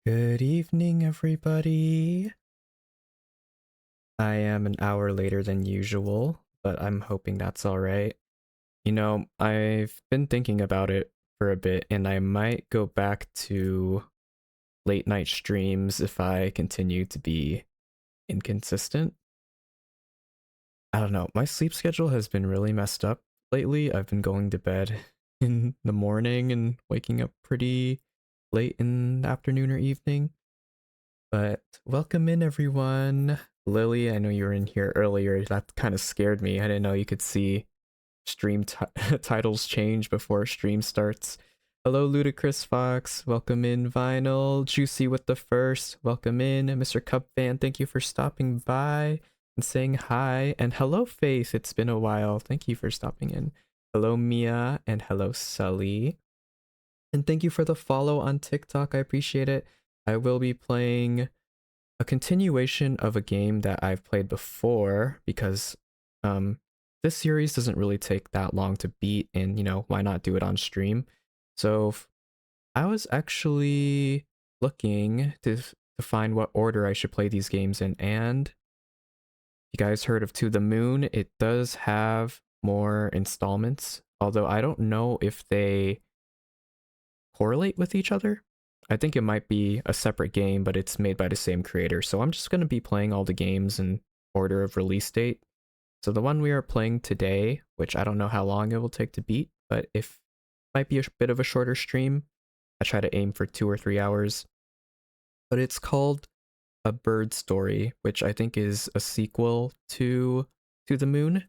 Good evening, everybody. I am an hour later than usual, but I'm hoping that's all right. I've been thinking about it for a bit, and I might go back to late night streams if I continue to be inconsistent. I don't know. My sleep schedule has been really messed up lately. I've been going to bed in the morning and waking up pretty late in the afternoon or evening. But welcome in, everyone. Lily, I know you were in here earlier. That kind of scared me. I didn't know you could see stream titles change before stream starts. Hello, Ludicrous Fox. Welcome in, Vinyl. Juicy with the first. Welcome in, Mr. Cup Fan. Thank you for stopping by and saying hi. And hello, Faith. It's been a while. Thank you for stopping in. Hello, Mia. And hello, Sully. And thank you for the follow on TikTok. I appreciate it. I will be playing a continuation of a game that I've played before because this series doesn't really take that long to beat, and why not do it on stream? So I was actually looking to find what order I should play these games in, and you guys heard of To the Moon? It does have more installments, although I don't know if they correlate with each other. I think it might be a separate game, but it's made by the same creator. So I'm just going to be playing all the games in order of release date. So the one we are playing today, which I don't know how long it will take to beat, but if might be a bit of a shorter stream, I try to aim for 2 or 3 hours. But it's called A Bird Story, which I think is a sequel to the Moon.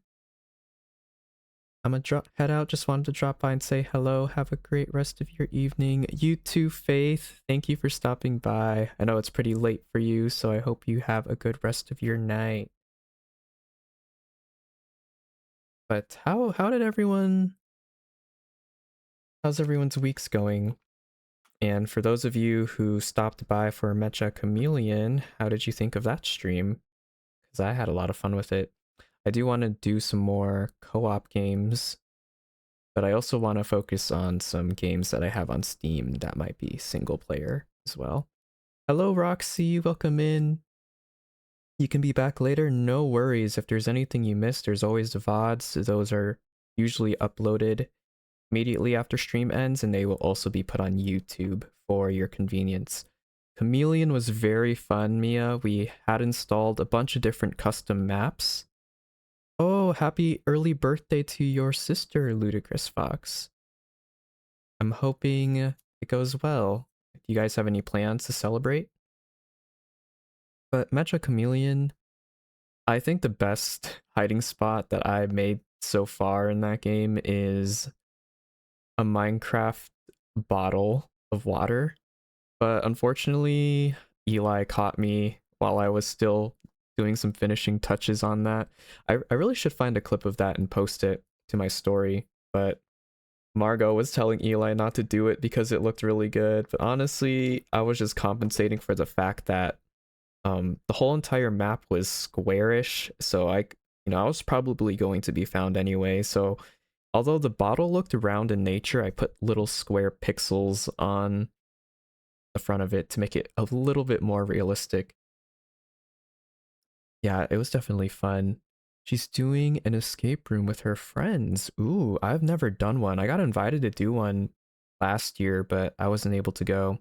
I'm gonna head out. Just wanted to drop by and say hello. Have a great rest of your evening. You too, Faith. Thank you for stopping by. I know it's pretty late for you, so I hope you have a good rest of your night. But how did how's everyone's weeks going? And for those of you who stopped by for Mecha Chameleon, how did you think of that stream? Because I had a lot of fun with it. I do want to do some more co-op games, but I also want to focus on some games that I have on Steam that might be single player as well. Hello, Roxy. Welcome in. You can be back later. No worries. If there's anything you missed, there's always the VODs. Those are usually uploaded immediately after stream ends, and they will also be put on YouTube for your convenience. Chameleon was very fun, Mia. We had installed a bunch of different custom maps. Oh, happy early birthday to your sister, Ludicrous Fox. I'm hoping it goes well. Do you guys have any plans to celebrate? But Metro Chameleon, I think the best hiding spot that I made so far in that game is a Minecraft bottle of water. But unfortunately, Eli caught me while I was still doing some finishing touches on that. I really should find a clip of that and post it to my story, but Margot was telling Eli not to do it because it looked really good. But honestly, I was just compensating for the fact that the whole entire map was squarish, so I was probably going to be found anyway. So although the bottle looked round in nature, I put little square pixels on the front of it to make it a little bit more realistic. Yeah, it was definitely fun. She's doing an escape room with her friends. Ooh, I've never done one. I got invited to do one last year, but I wasn't able to go.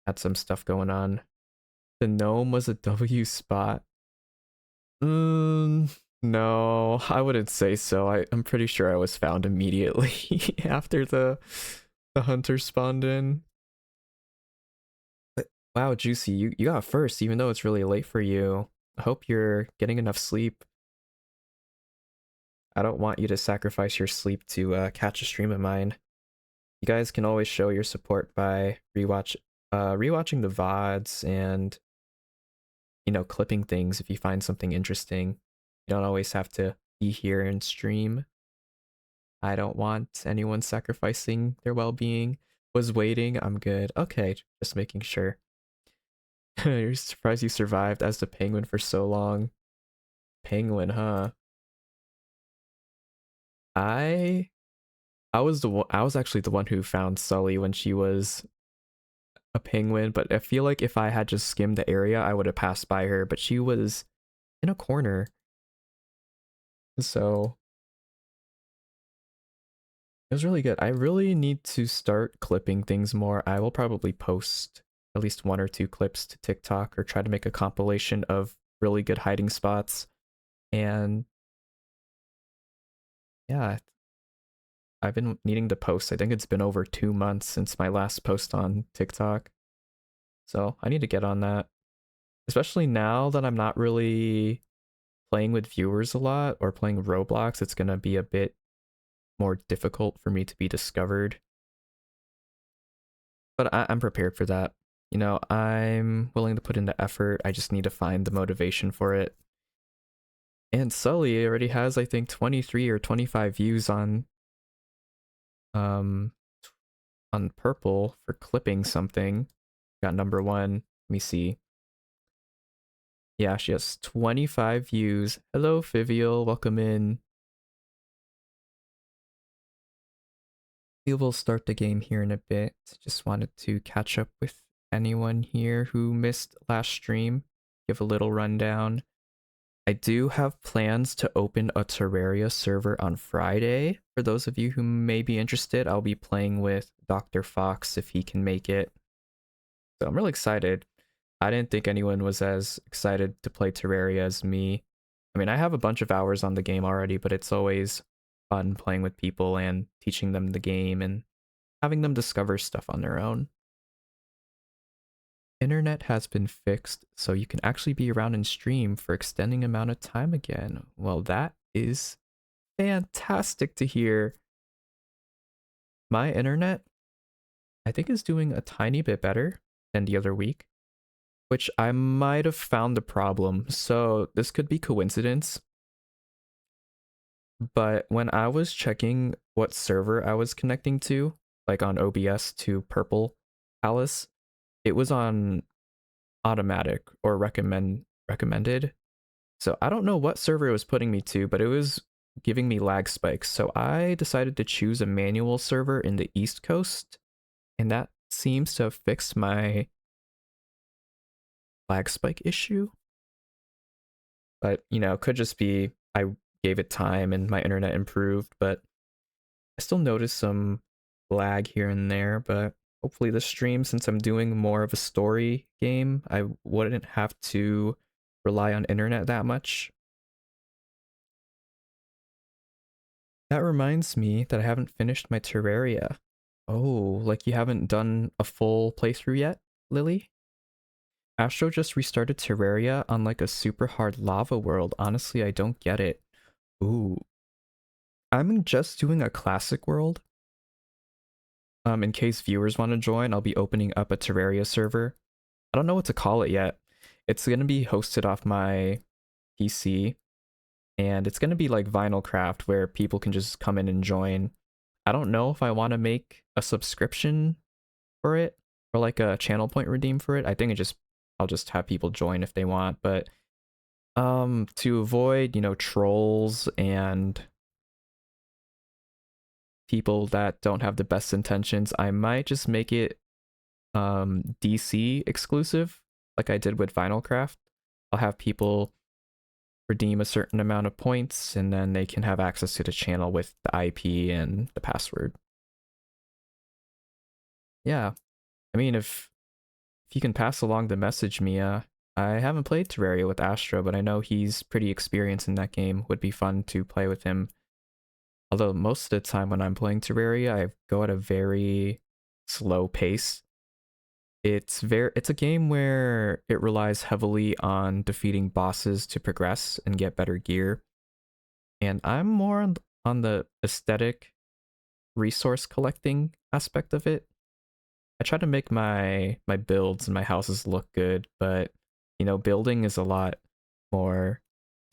Had some stuff going on. The gnome was a W spot. No, I wouldn't say so. I'm pretty sure I was found immediately after the hunter spawned in. But wow, Juicy, you got first, even though it's really late for you. I hope you're getting enough sleep. I don't want you to sacrifice your sleep to catch a stream of mine. You guys can always show your support by rewatching the VODs and clipping things if you find something interesting. You don't always have to be here and stream. I don't want anyone sacrificing their well-being. Was waiting. I'm good. Okay, just making sure. You're surprised you survived as the penguin for so long. Penguin, huh? I I was actually the one who found Sully when she was a penguin, but I feel like if I had just skimmed the area, I would have passed by her, but she was in a corner. So it was really good. I really need to start clipping things more. I will probably post at least 1 or 2 clips to TikTok or try to make a compilation of really good hiding spots. And yeah, I've been needing to post. I think it's been over 2 months since my last post on TikTok. So I need to get on that. Especially now that I'm not really playing with viewers a lot or playing Roblox, it's going to be a bit more difficult for me to be discovered. But I'm prepared for that. You know, I'm willing to put in the effort. I just need to find the motivation for it. And Sully already has, I think, 23 or 25 views um on Purple for clipping something. Got #1. Let me see. Yeah, she has 25 views. Hello, Fivial. Welcome in. We will start the game here in a bit. Just wanted to catch up with anyone here who missed last stream. Give a little rundown. I do have plans to open a Terraria server on Friday. For those of you who may be interested, I'll be playing with Dr. Fox if he can make it. So I'm really excited. I didn't think anyone was as excited to play Terraria as me. I mean, I have a bunch of hours on the game already, but it's always fun playing with people and teaching them the game and having them discover stuff on their own. Internet has been fixed, so you can actually be around and stream for extending amount of time again. Well, that is fantastic to hear. My internet, I think, is doing a tiny bit better than the other week, which I might have found the problem. So this could be coincidence. But when I was checking what server I was connecting to, like on OBS to Purple Palace, it was on automatic or recommended. So I don't know what server it was putting me to, but it was giving me lag spikes. So I decided to choose a manual server in the East Coast, and that seems to have fixed my lag spike issue. But, you know, could just be I gave it time and my internet improved, but I still noticed some lag here and there, but hopefully this stream, since I'm doing more of a story game, I wouldn't have to rely on internet that much. That reminds me that I haven't finished my Terraria. Oh, like you haven't done a full playthrough yet, Lily? Astro just restarted Terraria on like a super hard lava world. Honestly, I don't get it. Ooh. I'm just doing a classic world. In case viewers want to join, I'll be opening up a Terraria server. I don't know what to call it yet. It's gonna be hosted off my PC, and it's gonna be like Vinylcraft, where people can just come in and join. I don't know if I want to make a subscription for it or like a channel point redeem for it. I think I'll just have people join if they want, but to avoid, you know, trolls and people that don't have the best intentions, I might just make it DC exclusive like I did with Vinylcraft. I'll have people redeem a certain amount of points and then they can have access to the channel with the IP and the password. Yeah. I mean, if you can pass along the message, Mia. I haven't played Terraria with Astro, but I know he's pretty experienced in that game. Would be fun to play with him. Although most of the time when I'm playing Terraria, I go at a very slow pace. It's a game where it relies heavily on defeating bosses to progress and get better gear. And I'm more on the aesthetic resource collecting aspect of it. I try to make my builds and my houses look good, but you know, building is a lot more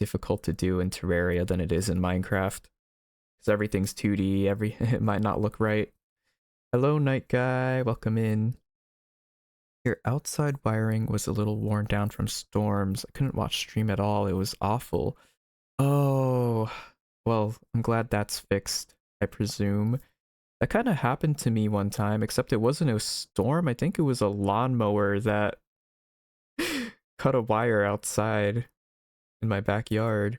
difficult to do in Terraria than it is in Minecraft. Because everything's 2D, it might not look right. Hello, Night Guy, welcome in. Your outside wiring was a little worn down from storms. I couldn't watch stream at all. It was awful. Oh, well, I'm glad that's fixed, I presume. That kind of happened to me one time, except it wasn't a storm. I think it was a lawnmower that cut a wire outside in my backyard.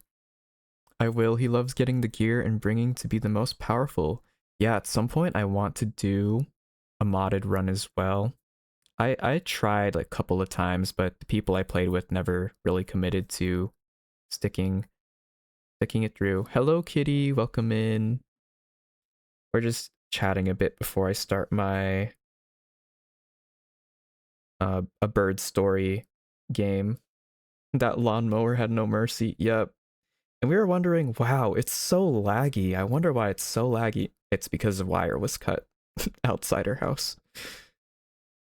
I will. He loves getting the gear and bringing to be the most powerful. Yeah, at some point I want to do a modded run as well. I tried like a couple of times, but the people I played with never really committed to sticking sticking it through. Hello, Kitty. Welcome in. We're just chatting a bit before I start my a bird story game. That lawnmower had no mercy. Yep. And we were wondering, wow, it's so laggy. I wonder why it's so laggy. It's because the wire was cut outside our house.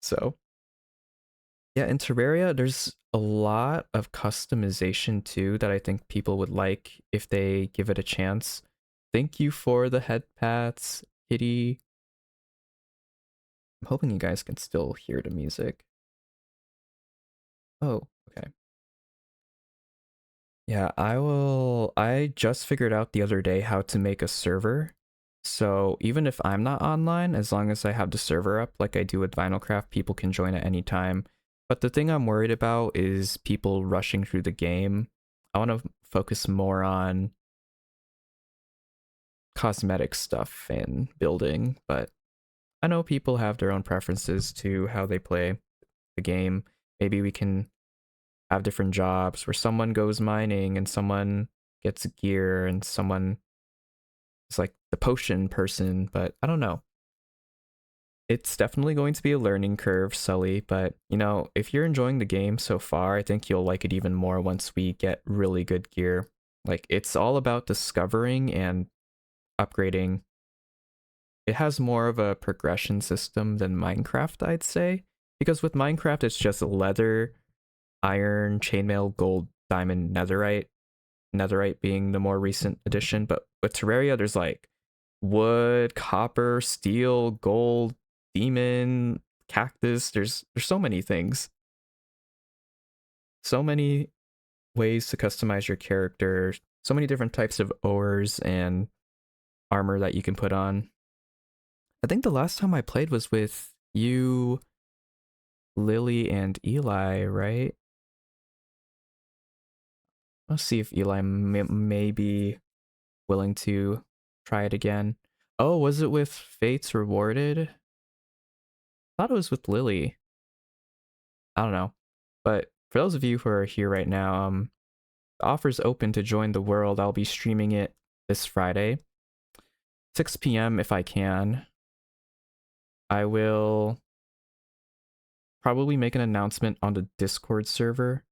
So, yeah, in Terraria, there's a lot of customization too that I think people would like if they give it a chance. Thank you for the head pats, Kitty. I'm hoping you guys can still hear the music. Oh, okay. Yeah, I just figured out the other day how to make a server. So even if I'm not online, as long as I have the server up like I do with Vinylcraft, people can join at any time. But the thing I'm worried about is people rushing through the game. I want to focus more on cosmetic stuff and building, but I know people have their own preferences to how they play the game. Maybe we can have different jobs where someone goes mining and someone gets gear and someone is like the potion person, but I don't know. It's definitely going to be a learning curve, Sully, but you know, if you're enjoying the game so far, I think you'll like it even more once we get really good gear. Like it's all about discovering and upgrading. It has more of a progression system than Minecraft, I'd say, because with Minecraft it's just leather, iron, chainmail, gold, diamond, netherite. Netherite being the more recent addition, but with Terraria, there's like wood, copper, steel, gold, demon, cactus. There's so many things. So many ways to customize your character. So many different types of ores and armor that you can put on. I think the last time I played was with you, Lily, and Eli, right? Let's see if Eli may be willing to try it again. Oh, was it with Fates Rewarded? I thought it was with Lily. I don't know. But for those of you who are here right now, the offer's open to join the world. I'll be streaming it this Friday, 6 p.m. if I can. I will probably make an announcement on the Discord server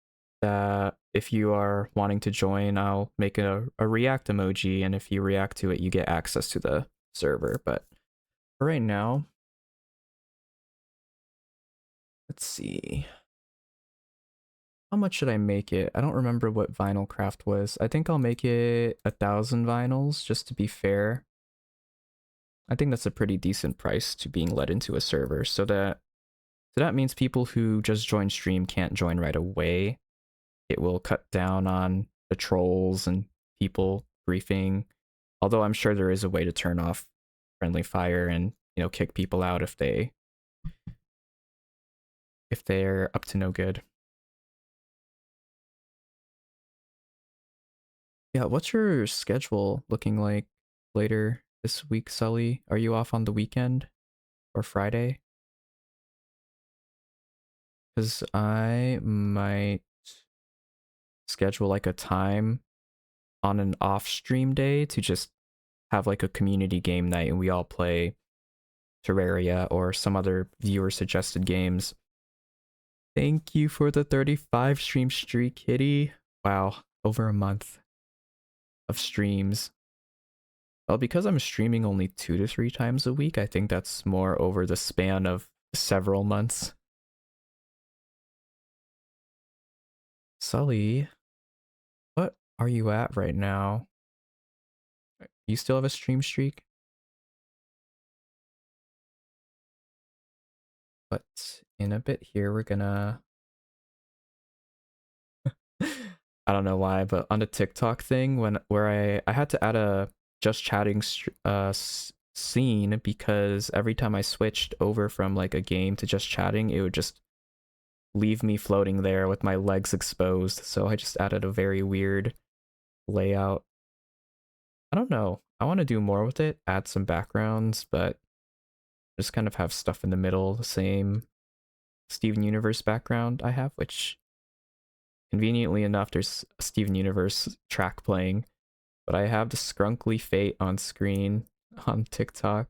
that if you are wanting to join, I'll make a react emoji, and if you react to it, you get access to the server. But for right now, let's see. How much should I make it? I don't remember what Vinylcraft was. I think I'll make it 1,000 vinyls just to be fair. I think that's a pretty decent price to being let into a server. So that means people who just join stream can't join right away. It will cut down on the trolls and people griefing. Although I'm sure there is a way to turn off friendly fire and, you know, kick people out if they're up to no good. Yeah, what's your schedule looking like later this week, Sully? Are you off on the weekend or Friday? Because I might schedule like a time on an off stream day to just have like a community game night and we all play Terraria or some other viewer suggested games. Thank you for the 35 stream streak, Kitty. Wow, over a month of streams. Well, because I'm streaming only 2 to 3 times a week, I think that's more over the span of several months. Sully, what are you at right now? You still have a stream streak? But in a bit here, we're gonna... I don't know why, but on the TikTok thing, where I had to add a just chatting scene because every time I switched over from like a game to just chatting, it would just leave me floating there with my legs exposed. So I just added a very weird layout. I don't know. I want to do more with it, add some backgrounds, but just kind of have stuff in the middle, the same Steven Universe background I have, which conveniently enough, there's a Steven Universe track playing, but I have the Scrunkly Fate on screen on TikTok.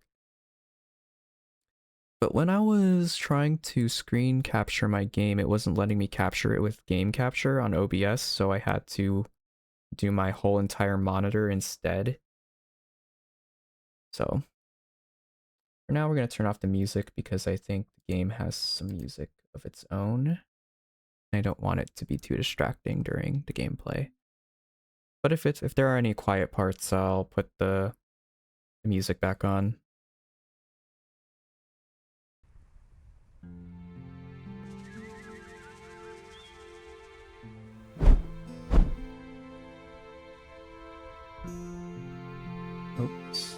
But when I was trying to screen capture my game, it wasn't letting me capture it with game capture on OBS, so I had to do my whole entire monitor instead. So for now, we're going to turn off the music because I think the game has some music of its own. I don't want it to be too distracting during the gameplay. But if there are any quiet parts, I'll put the music back on. Oops.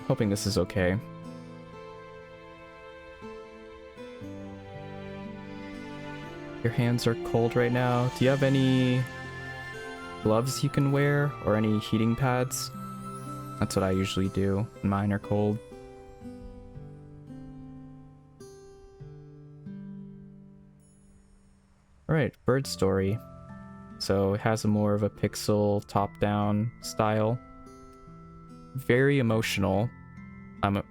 Hoping this is okay. Your hands are cold right now. Do you have any gloves you can wear or any heating pads? That's what I usually do. Mine are cold. Alright, Bird Story. So it has a more of a pixel top-down style. Very emotional. I'm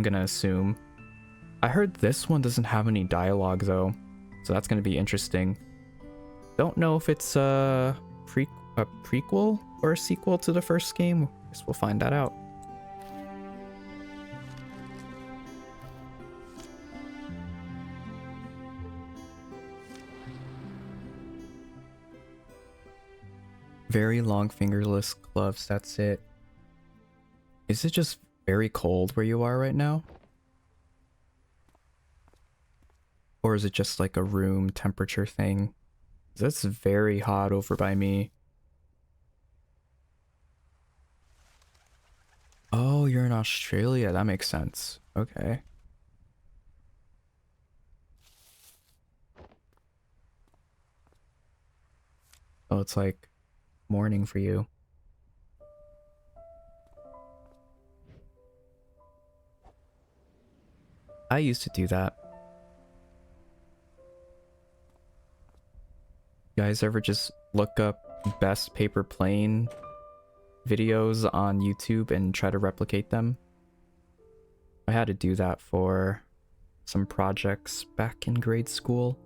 gonna assume. I heard this one doesn't have any dialogue though, so that's gonna be interesting. Don't know if it's a prequel or a sequel to the first game. Guess we'll find that out. Very long fingerless gloves, that's it. Is it just very cold where you are right now? Or is it just like a room temperature thing? That's very hot over by me. Oh, you're in Australia. That makes sense. Okay. Oh, it's like morning for you. I used to do that. You guys ever just look up best paper plane videos on YouTube and try to replicate them? I had to do that for some projects back in grade school.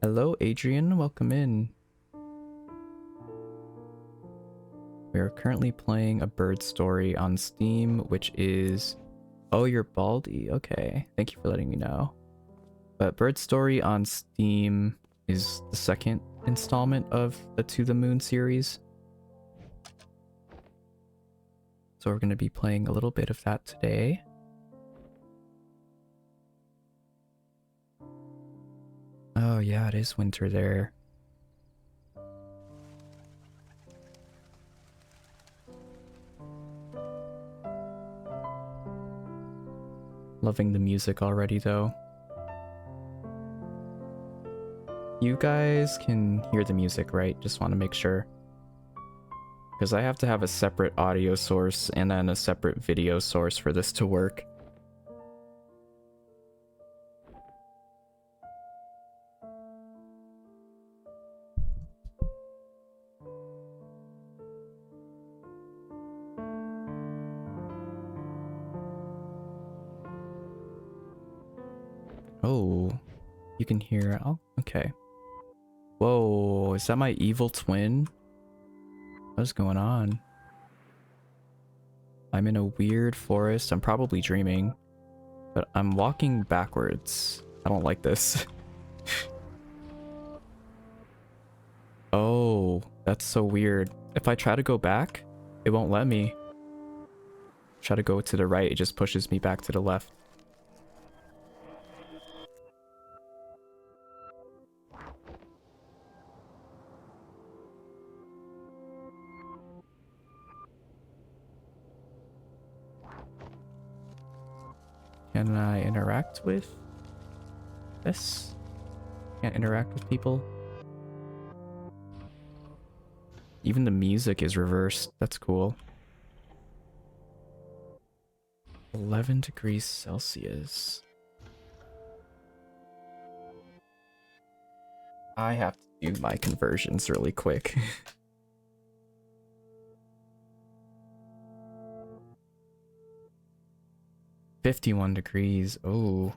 Hello, Adrian. Welcome in. We are currently playing a bird story on Steam, which is... Oh, you're Baldy. Okay. Thank you for letting me know. But Bird Story on Steam is the second installment of the To the Moon series. So we're going to be playing a little bit of that today. Oh yeah, it is winter there. Loving the music already though. You guys can hear the music, right? Just want to make sure. Because I have to have a separate audio source and then a separate video source for this to work. Oh, you can hear. Oh, okay. Whoa, is that my evil twin? What's going on? I'm in a weird forest. I'm probably dreaming, but I'm walking backwards. I don't like this. Oh, that's so weird. If I try to go back, it won't let me. Try to go to the right, it just pushes me back to the left. Can I interact with this? Can't interact with people. Even the music is reversed. That's cool. 11 degrees Celsius. I have to do my conversions really quick. $51 degrees. Oh.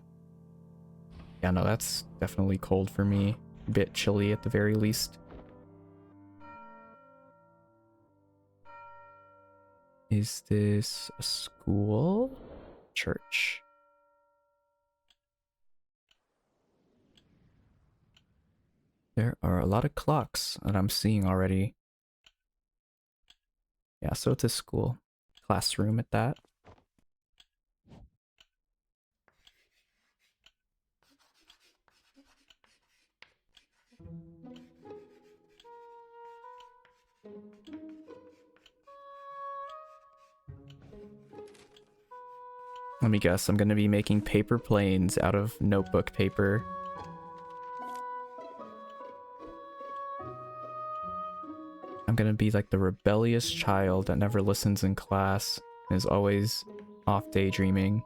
Yeah, no, that's definitely cold for me. A bit chilly at the very least. Is this a school? Church. There are a lot of clocks that I'm seeing already. Yeah, so it's a school. Classroom at that. Let me guess, I'm gonna be making paper planes out of notebook paper. I'm gonna be like the rebellious child that never listens in class and is always off daydreaming.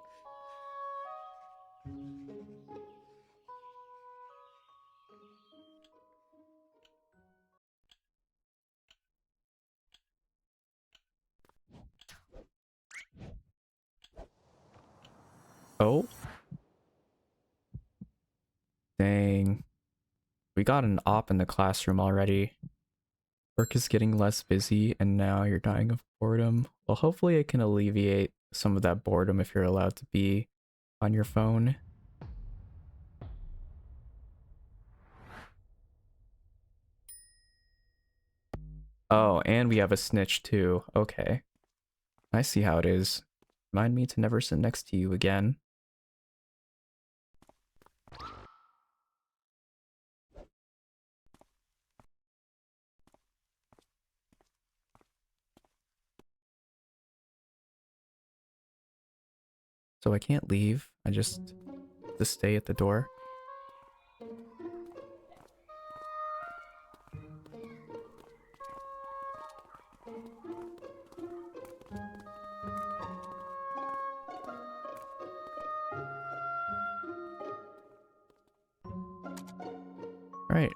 Oh. Dang. We got an op in the classroom already. Work is getting less busy and now you're dying of boredom. Well, hopefully it can alleviate some of that boredom if you're allowed to be on your phone. Oh, and we have a snitch too. Okay. I see how it is. Remind me to never sit next to you again. So I can't leave. I just have to stay at the door. Alright.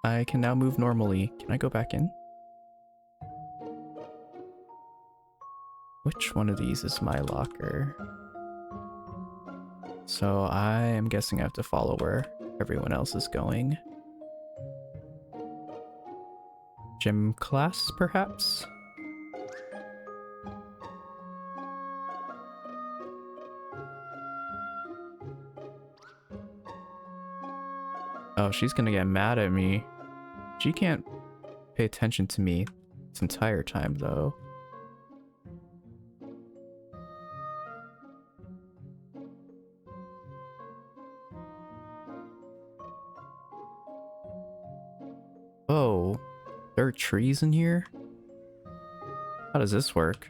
I can now move normally. Can I go back in? Which one of these is my locker? So I am guessing I have to follow where everyone else is going. Gym class, perhaps? Oh, she's gonna get mad at me. She can't pay attention to me this entire time, though. Oh, there are trees in here? How does this work?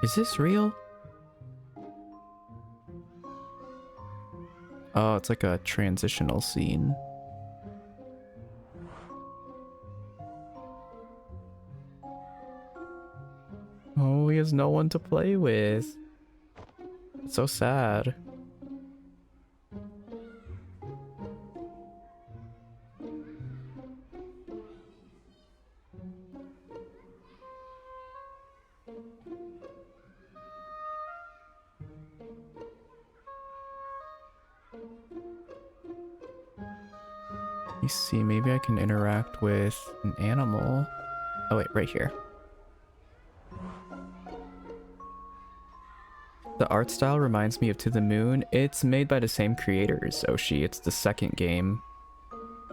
Is this real? Oh, it's like a transitional scene. Oh, he has no one to play with. It's so sad. Let me see, maybe I can interact with an animal. Oh wait, right here. The art style reminds me of To the Moon. It's made by the same creators, Oshi. It's the second game.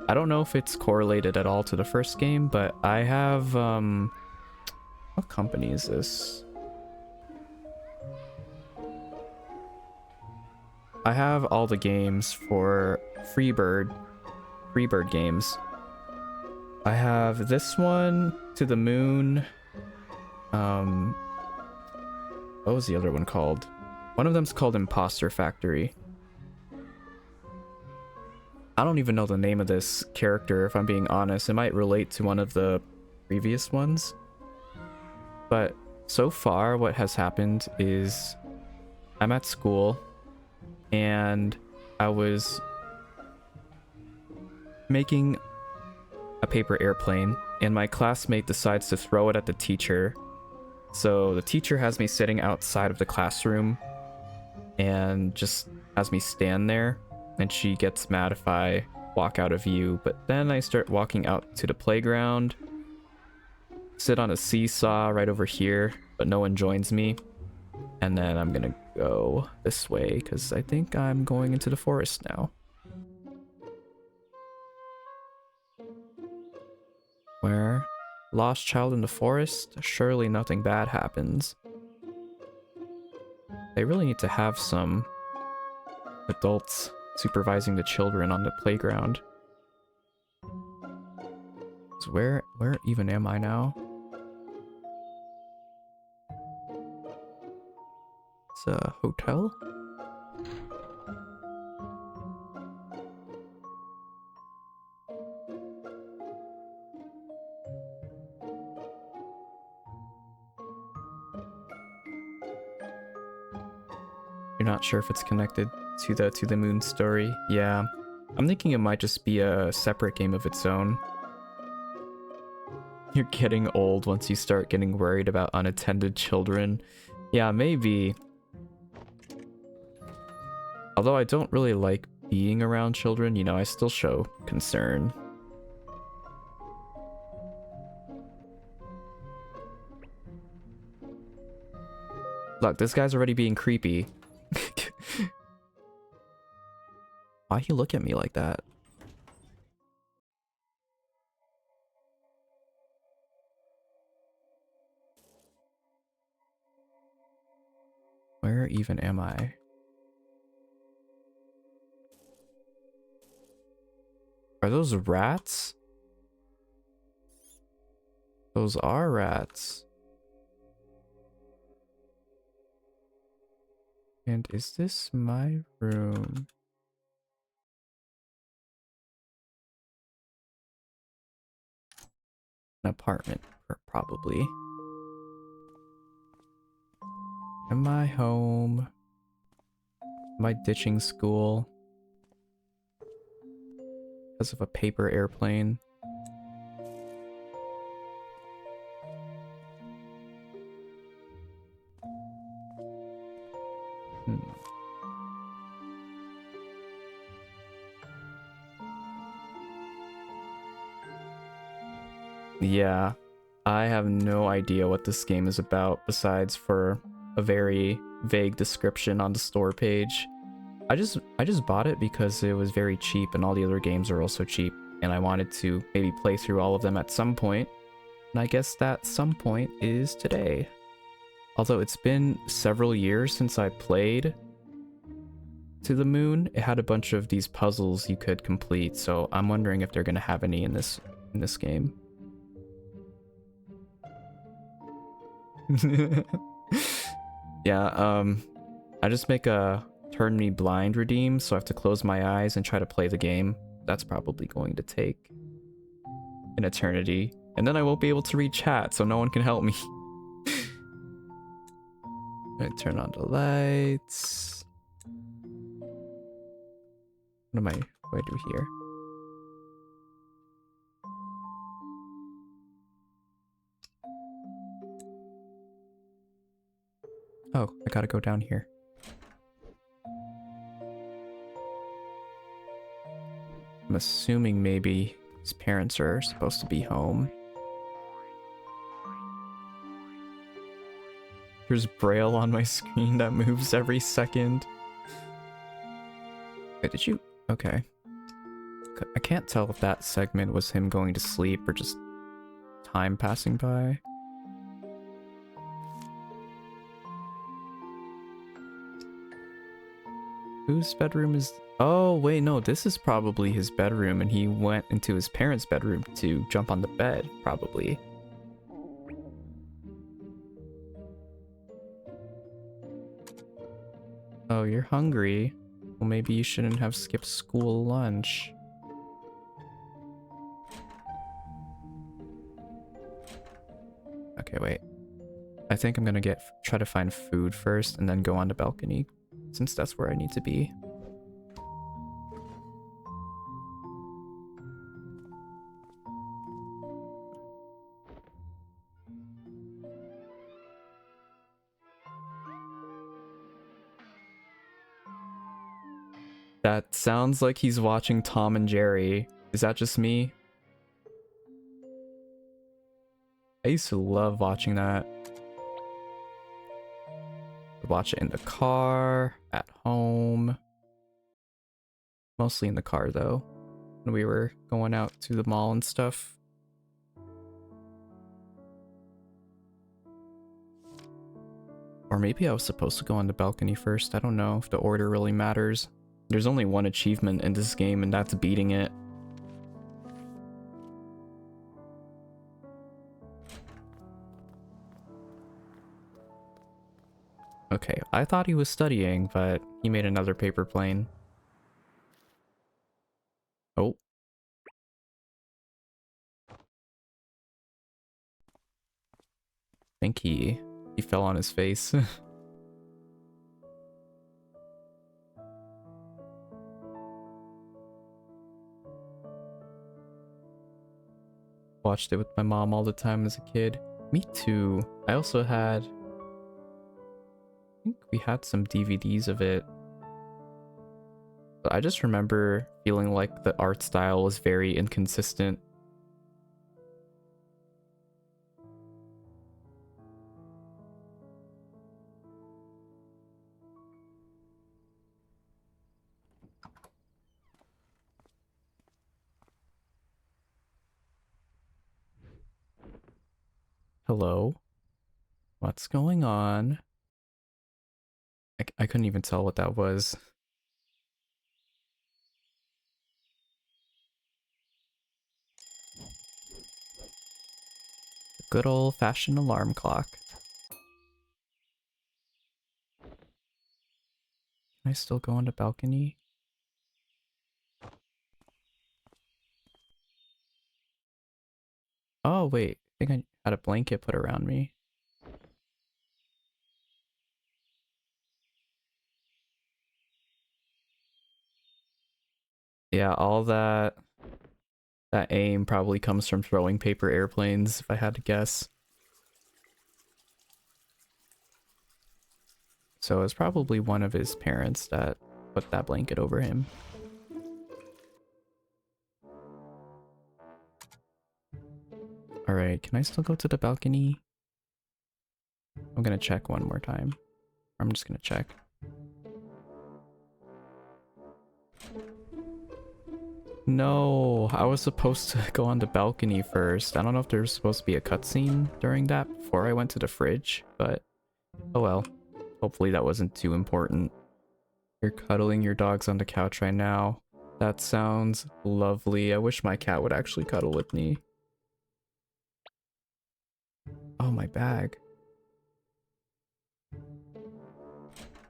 I don't know if it's correlated at all to the first game, but I have, what company is this? I have all the games for Freebird games. I have this one, To the Moon, What was the other one called? One of them's called Imposter Factory. I don't even know the name of this character, if I'm being honest. It might relate to one of the previous ones. But so far, what has happened is I'm at school and I was making a paper airplane and my classmate decides to throw it at the teacher. So the teacher has me sitting outside of the classroom and just has me stand there, and she gets mad if I walk out of view. But then I start walking out to the playground, sit on a seesaw right over here, but no one joins me. And then I'm gonna go this way because I think I'm going into the forest now. Where? Lost child in the forest? Surely nothing bad happens. They really need to have some adults supervising the children on the playground. So where even am I now? It's a hotel? You're not sure if it's connected to the moon story? Yeah. I'm thinking it might just be a separate game of its own. You're getting old once you start getting worried about unattended children. Yeah, maybe. Although I don't really like being around children, you know, I still show concern. Look, this guy's already being creepy. Why he look at me like that? Where even am I? Are those rats? Those are rats. And is this my room? An apartment, probably. Am I home? Am I ditching school? Because of a paper airplane? Yeah, I have no idea what this game is about besides for a very vague description on the store page. I just bought it because it was very cheap and all the other games are also cheap, and I wanted to maybe play through all of them at some point. And I guess that some point is today. Although it's been several years since I played To the Moon, it had a bunch of these puzzles you could complete, so I'm wondering if they're gonna have any in this game. Yeah, I just make a turn me blind redeem, so I have to close my eyes and try to play the game. That's probably going to take an eternity. And then I won't be able to read chat, so no one can help me. I turn on the lights. What do I do here? Oh, I gotta go down here. I'm assuming maybe his parents are supposed to be home. There's Braille on my screen that moves every second. Wait, did you? Okay. I can't tell if that segment was him going to sleep or just time passing by. Whose bedroom is... Oh, wait, no, this is probably his bedroom, and he went into his parents' bedroom to jump on the bed, probably. Oh, you're hungry? Well, maybe you shouldn't have skipped school lunch. Okay, wait. I think I'm gonna try to find food first and then go on the balcony, since that's where I need to be. That sounds like he's watching Tom and Jerry. Is that just me? I used to love watching that. I'd watch it in the car, at home. Mostly in the car though, when we were going out to the mall and stuff. Or maybe I was supposed to go on the balcony first. I don't know if the order really matters. There's only one achievement in this game, and that's beating it. Okay, I thought he was studying, but he made another paper plane. Oh. I think he fell on his face. Watched it with my mom all the time as a kid. Me too. I also had... I think we had some DVDs of it. But I just remember feeling like the art style was very inconsistent. Hello? What's going on? I couldn't even tell what that was. Good old-fashioned alarm clock. Can I still go on the balcony? Oh, wait. I think I had a blanket put around me. Yeah, all that aim probably comes from throwing paper airplanes, if I had to guess. So it's probably one of his parents that put that blanket over him. Alright, can I still go to the balcony? I'm gonna check one more time. I'm just gonna check. No, I was supposed to go on the balcony first. I don't know if there was supposed to be a cutscene during that before I went to the fridge, but oh well. Hopefully that wasn't too important. You're cuddling your dogs on the couch right now. That sounds lovely. I wish my cat would actually cuddle with me. Oh, my bag.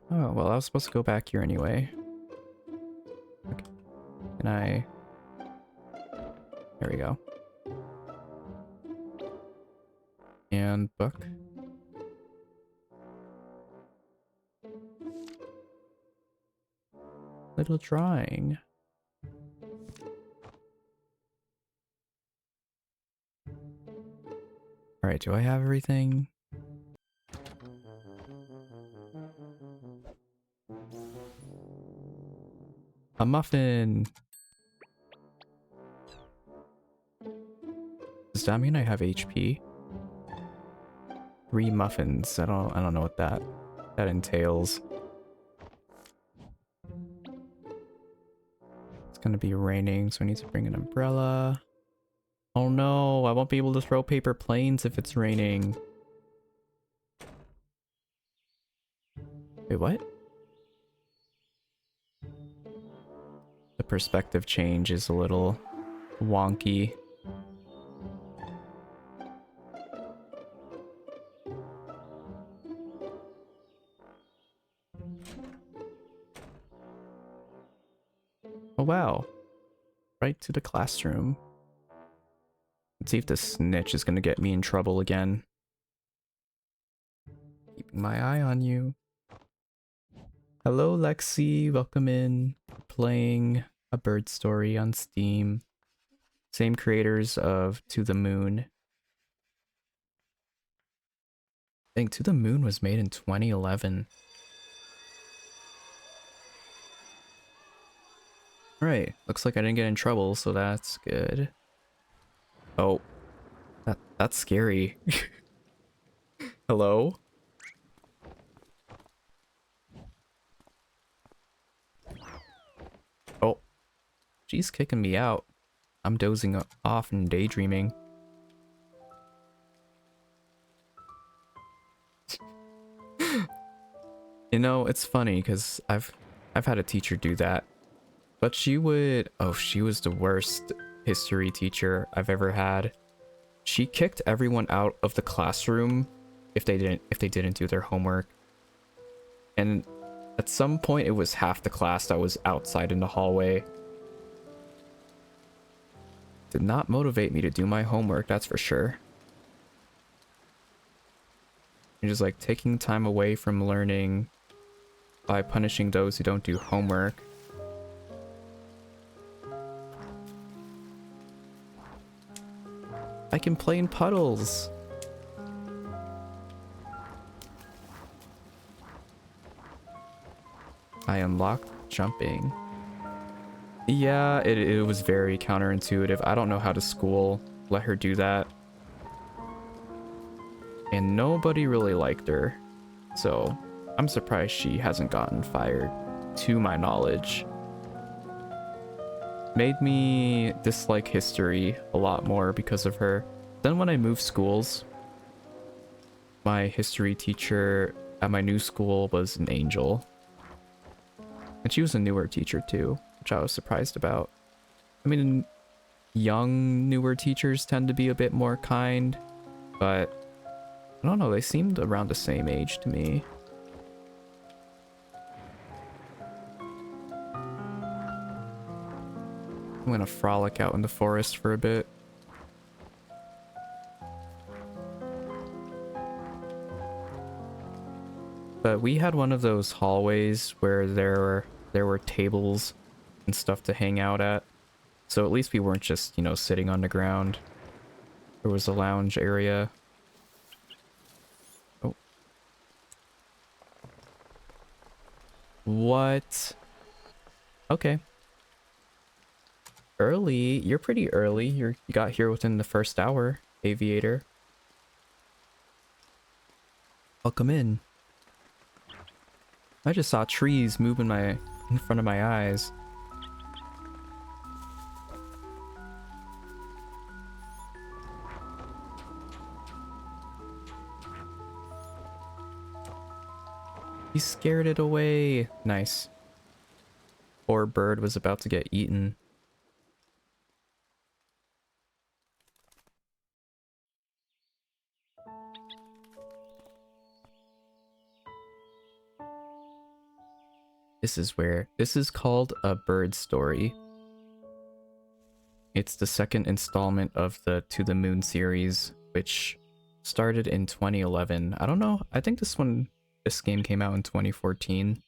Oh, well, I was supposed to go back here anyway. Okay. Can I... There we go. And book. Little drawing. Alright, do I have everything? A muffin! Does that mean I have HP? 3 muffins. I don't know what that entails. It's gonna be raining, so I need to bring an umbrella. Oh no, I won't be able to throw paper planes if it's raining. Wait, what? The perspective change is a little wonky. Oh wow. Right to the classroom. Let's see if this snitch is gonna get me in trouble again. Keeping my eye on you. Hello, Lexi. Welcome in. Playing A Bird Story on Steam. Same creators of To the Moon. I think To the Moon was made in 2011. Right. Looks like I didn't get in trouble, so that's good. Oh. That's scary. Hello? Oh. She's kicking me out. I'm dozing off and daydreaming. You know, it's funny because I've had a teacher do that. But she would, oh, she was the worst history teacher I've ever had. She kicked everyone out of the classroom if they didn't do their homework. And at some point it was half the class that was outside in the hallway. Did not motivate me to do my homework, that's for sure. You're just like taking time away from learning by punishing those who don't do homework. I can play in puddles. I unlocked jumping. Yeah, it was very counterintuitive. I don't know how to school let her do that. And nobody really liked her. So I'm surprised she hasn't gotten fired, to my knowledge. Made me dislike history a lot more because of her. Then when I moved schools, my history teacher at my new school was an angel. And she was a newer teacher too, which I was surprised about. I mean, young, newer teachers tend to be a bit more kind, but I don't know, they seemed around the same age to me. I'm gonna frolic out in the forest for a bit. But we had one of those hallways where there were tables and stuff to hang out at. So at least we weren't just, you know, sitting on the ground. There was a lounge area. Oh. What? Okay. Early? You're pretty early. You got here within the first hour, Aviator. Welcome in. I just saw trees move in front of my eyes. He scared it away. Nice. Poor bird was about to get eaten. This is called A Bird Story. It's the second installment of the To the Moon series, which started in 2011. I don't know. I think this game came out in 2014.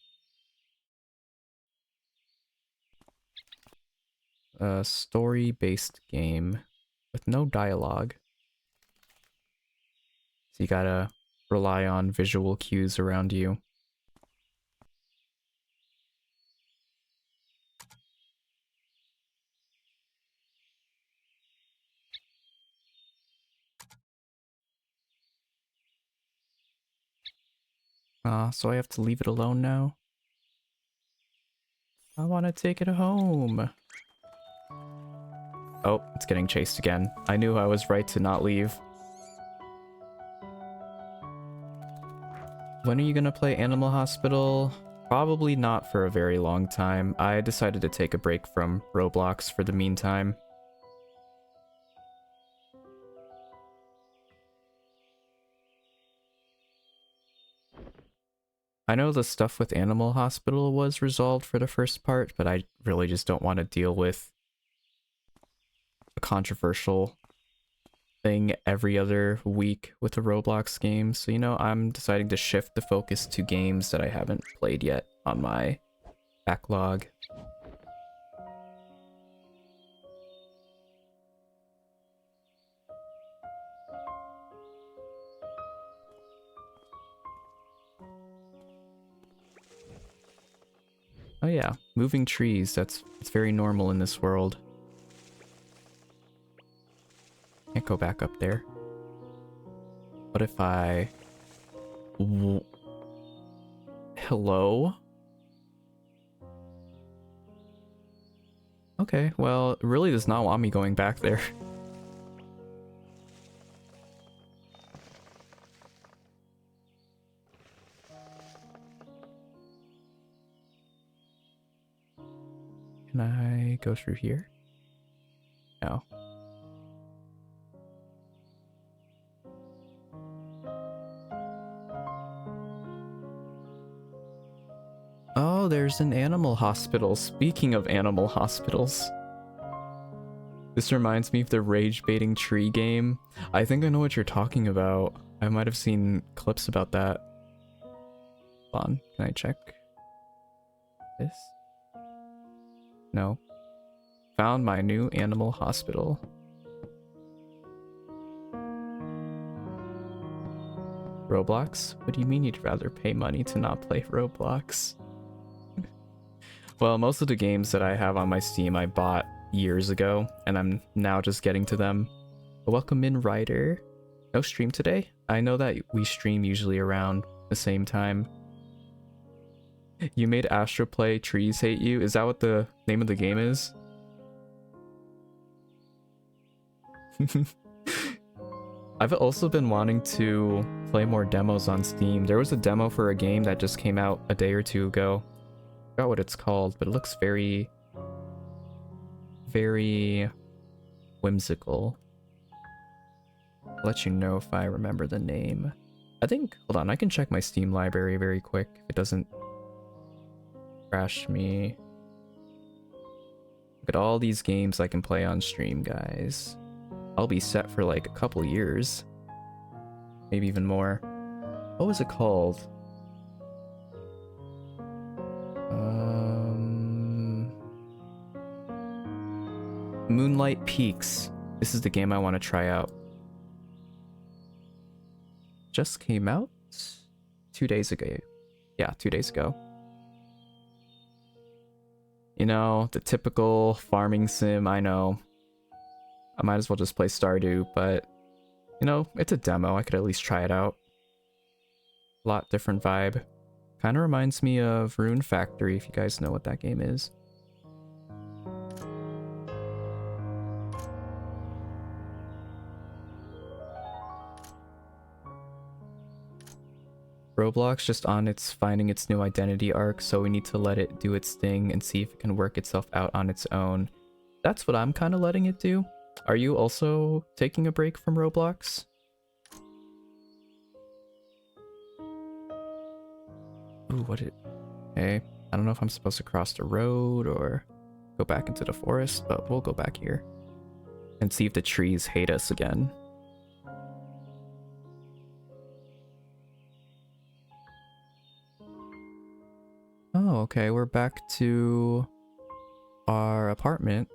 A story-based game with no dialogue. So you gotta rely on visual cues around you. So I have to leave it alone now? I want to take it home. Oh, it's getting chased again. I knew I was right to not leave. When are you gonna play Animal Hospital? Probably not for a very long time. I decided to take a break from Roblox for the meantime. I know the stuff with Animal Hospital was resolved for the first part, but I really just don't want to deal with a controversial thing every other week with a Roblox game. So, you know, I'm deciding to shift the focus to games that I haven't played yet on my backlog. Oh yeah, moving trees, it's very normal in this world. Can't go back up there. What if I... Hello? Okay, well, it really does not want me going back there. Can I go through here? No. Oh, there's an animal hospital. Speaking of animal hospitals. This reminds me of the rage baiting tree game. I think I know what you're talking about. I might have seen clips about that. Hold on, can I check this? No. Found my new animal hospital. Roblox? What do you mean you'd rather pay money to not play Roblox? Well, most of the games that I have on my Steam I bought years ago, and I'm now just getting to them. Welcome in, Ryder. No stream today? I know that we stream usually around the same time. You made Astro play Trees Hate You? Is that what the name of the game is? I've also been wanting to play more demos on Steam. There was a demo for a game that just came out a day or two ago. I forgot what it's called, but it looks very, very whimsical. I'll let you know if I remember the name. I think, hold on, I can check my Steam library very quick if it doesn't crash me. Look at all these games I can play on stream, guys. I'll be set for like a couple years. Maybe even more. What was it called? Moonlight Peaks. This is the game I want to try out. Just came out 2 days ago. Yeah, 2 days ago. You know, the typical farming sim, I know. I might as well just play Stardew, but, you know, it's a demo. I could at least try it out. A lot different vibe. Kind of reminds me of Rune Factory, if you guys know what that game is. Roblox just on its finding its new identity arc, so we need to let it do its thing and see if it can work itself out on its own. That's what I'm kind of letting it do. Are you also taking a break from Roblox? Ooh, okay, I don't know if I'm supposed to cross the road or go back into the forest, but we'll go back here and see if the trees hate us again. Oh, okay, we're back to our apartment.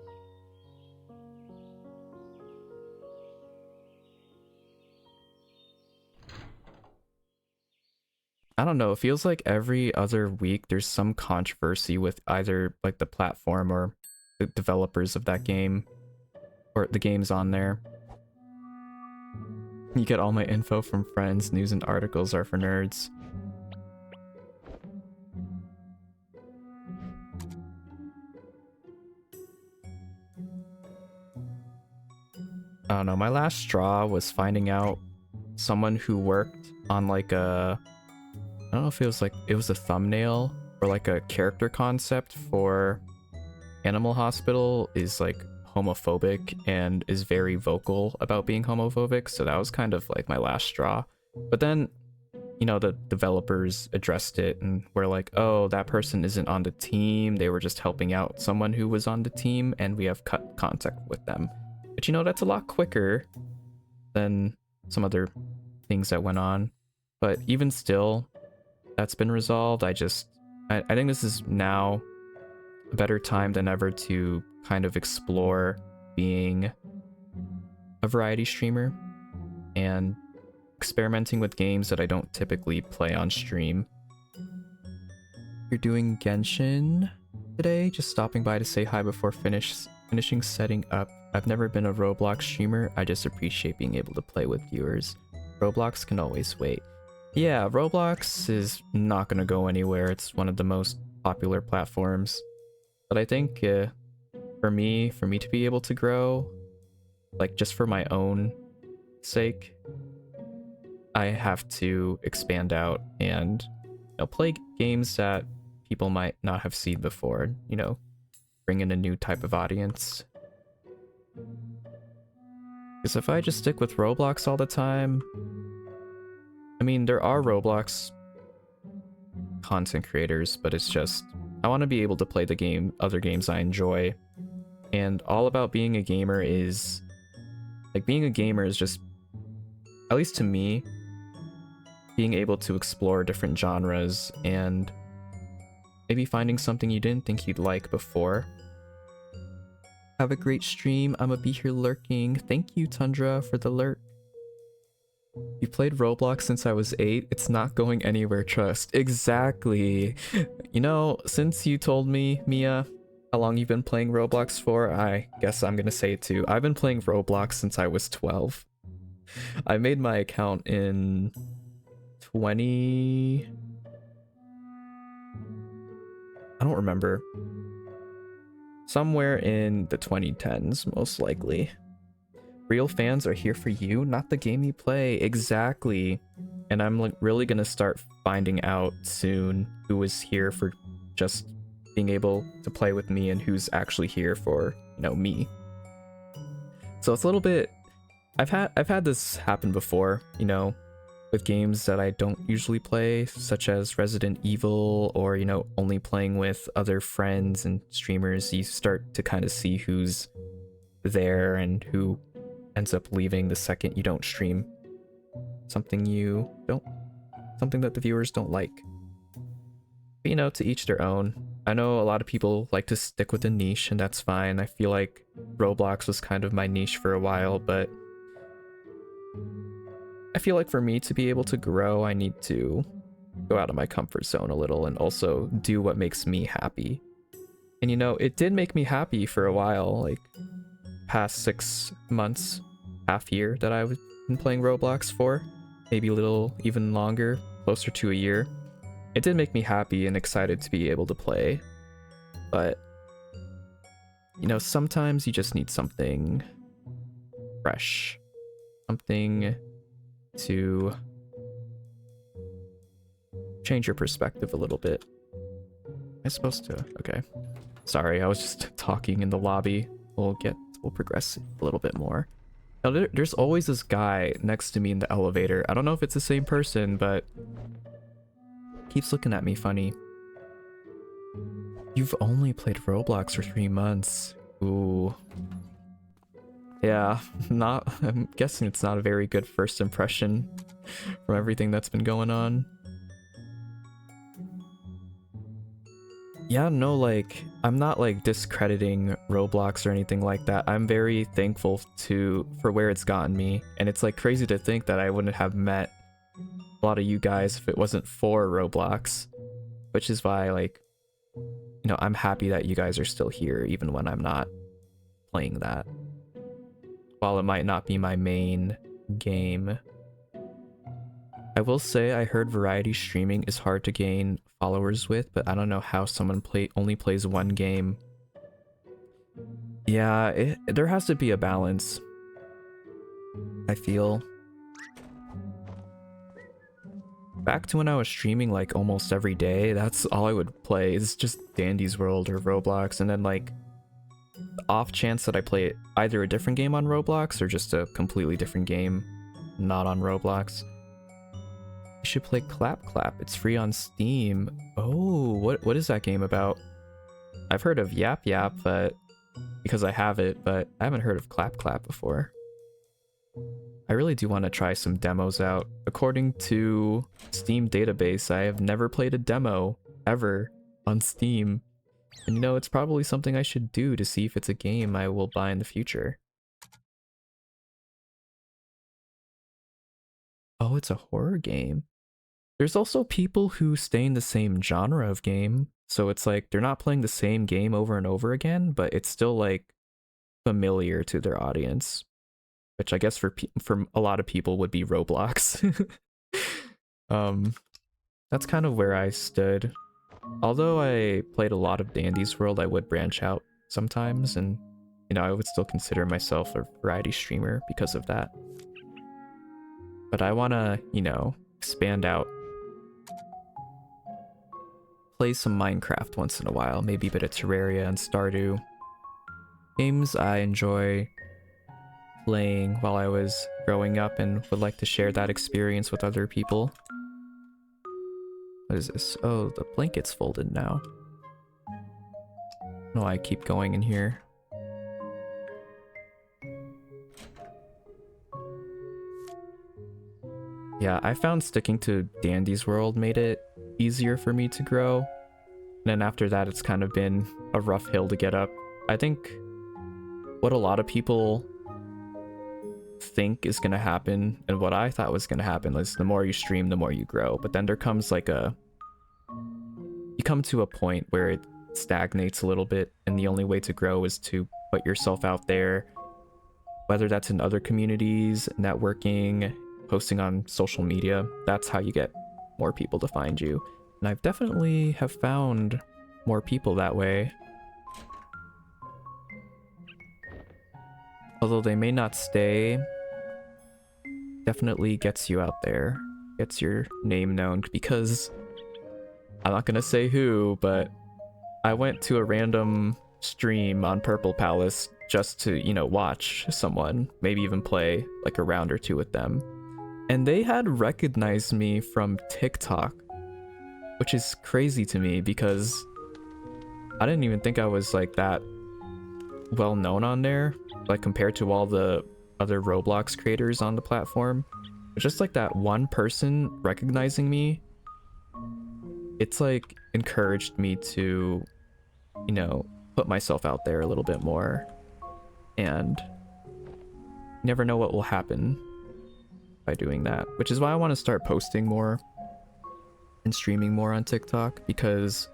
I don't know, it feels like every other week there's some controversy with either like the platform or the developers of that game, or the games on there. You get all my info from friends, news and articles are for nerds. I don't know, my last straw was finding out someone who worked on like a, I don't know if it was a thumbnail or like a character concept for Animal Hospital is like homophobic and is very vocal about being homophobic, so that was kind of like my last straw. But then you know, the developers addressed it and were like, oh, that person isn't on the team. They were just helping out someone who was on the team, and we have cut contact with them. But you know, that's a lot quicker than some other things that went on. But even still, that's been resolved. I think this is now a better time than ever to kind of explore being a variety streamer and experimenting with games that I don't typically play on stream. You're doing Genshin today? Just stopping by to say hi before finishing setting up. I've never been a Roblox streamer. I just appreciate being able to play with viewers. Roblox can always wait. Yeah, Roblox is not going to go anywhere. It's one of the most popular platforms. But I think for me to be able to grow, like just for my own sake, I have to expand out and, you know, play games that people might not have seen before, you know, bring in a new type of audience. Because if I just stick with Roblox all the time, I mean, there are Roblox content creators, but it's just, I want to be able to play other games I enjoy. And all about being a gamer is, like, being a gamer is just, at least to me, being able to explore different genres and maybe finding something you didn't think you'd like before. Have a great stream. I'ma be here lurking. Thank you, Tundra, for the lurk. You played Roblox since I was 8. It's not going anywhere, trust. Exactly. You know, since you told me, Mia, how long you've been playing Roblox for, I guess I'm gonna say it too. I've been playing Roblox since I was 12. I made my account in 20... I don't remember. Somewhere in the 2010s, most likely. Real fans are here for you, not the game you play. Exactly. And I'm like really gonna start finding out soon who is here for just being able to play with me and who's actually here for, you know, me. So it's a little bit, I've had this happen before, you know, with games that I don't usually play, such as Resident Evil, or, you know, only playing with other friends and streamers. You start to kind of see who's there and who ends up leaving the second you don't stream something that the viewers don't like. But, you know, to each their own. I know a lot of people like to stick with a niche, and that's fine. I feel like Roblox was kind of my niche for a while, but I feel like for me to be able to grow, I need to go out of my comfort zone a little and also do what makes me happy. And, you know, it did make me happy for a while, like past 6 months, half year that I've been playing Roblox for, maybe a little even longer, closer to a year. It did make me happy and excited to be able to play. But, you know, sometimes you just need something fresh, something to change your perspective a little bit. Am I supposed to? Okay. Sorry, I was just talking in the lobby. We'll progress a little bit more. Now, there's always this guy next to me in the elevator. I don't know if it's the same person, but keeps looking at me funny. You've only played Roblox for 3 months. Ooh. Yeah, I'm guessing it's not a very good first impression from everything that's been going on. Yeah, no, like, I'm not like discrediting Roblox or anything like that. I'm very thankful for where it's gotten me, and it's like crazy to think that I wouldn't have met a lot of you guys if it wasn't for Roblox, which is why, like, you know, I'm happy that you guys are still here even when I'm not playing that. While it might not be my main game. I will say I heard variety streaming is hard to gain followers with, but I don't know how someone only plays one game. Yeah, there has to be a balance, I feel. Back to when I was streaming like almost every day, that's all I would play. It's just Dandy's World or Roblox, and then like the off chance that I play either a different game on Roblox or just a completely different game not on Roblox. You should play Clap Clap. It's free on Steam. Oh, what is that game about? I've heard of Yap Yap, but because I have it, but I haven't heard of Clap Clap before. I really do want to try some demos out. According to Steam database, I have never played a demo ever on Steam. And you know, it's probably something I should do to see if it's a game I will buy in the future. Oh, it's a horror game. There's also people who stay in the same genre of game. So it's like they're not playing the same game over and over again, but it's still like familiar to their audience. Which I guess for a lot of people would be Roblox. That's kind of where I stood. Although I played a lot of Dandy's World, I would branch out sometimes, and you know, I would still consider myself a variety streamer because of that. But I want to, you know, expand out. Play some Minecraft once in a while, maybe a bit of Terraria and Stardew. Games I enjoy playing while I was growing up and would like to share that experience with other people. What is this? Oh, the blanket's folded now. No, I keep going in here. Yeah, I found sticking to Dandy's World made it easier for me to grow. And then after that, it's kind of been a rough hill to get up. I think what a lot of people think is going to happen, and what I thought was going to happen, is the more you stream, the more you grow. But then there comes like you come to a point where it stagnates a little bit, and the only way to grow is to put yourself out there, whether that's in other communities, networking, posting on social media. That's how you get more people to find you. And I've definitely have found more people that way. Although they may not stay, definitely gets you out there, gets your name known, because I'm not gonna say who, but I went to a random stream on Purple Palace just to, you know, watch someone, maybe even play like a round or two with them. And they had recognized me from TikTok, which is crazy to me because I didn't even think I was like that well known on there, like compared to all the other Roblox creators on the platform. But just like that one person recognizing me, it's like encouraged me to, you know, put myself out there a little bit more. And you never know what will happen by doing that, which is why I want to start posting more and streaming more on TikTok, because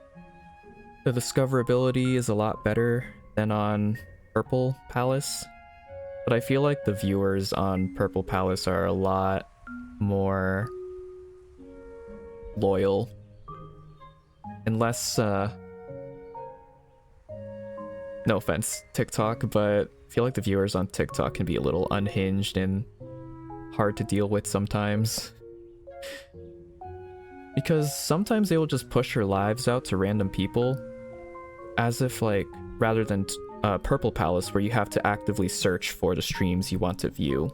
the discoverability is a lot better than on Purple Palace. But I feel like the viewers on Purple Palace are a lot more loyal and less, no offense, TikTok, but I feel like the viewers on TikTok can be a little unhinged and hard to deal with sometimes. Because sometimes they will just push your lives out to random people, as if like, rather than Purple Palace, where you have to actively search for the streams you want to view.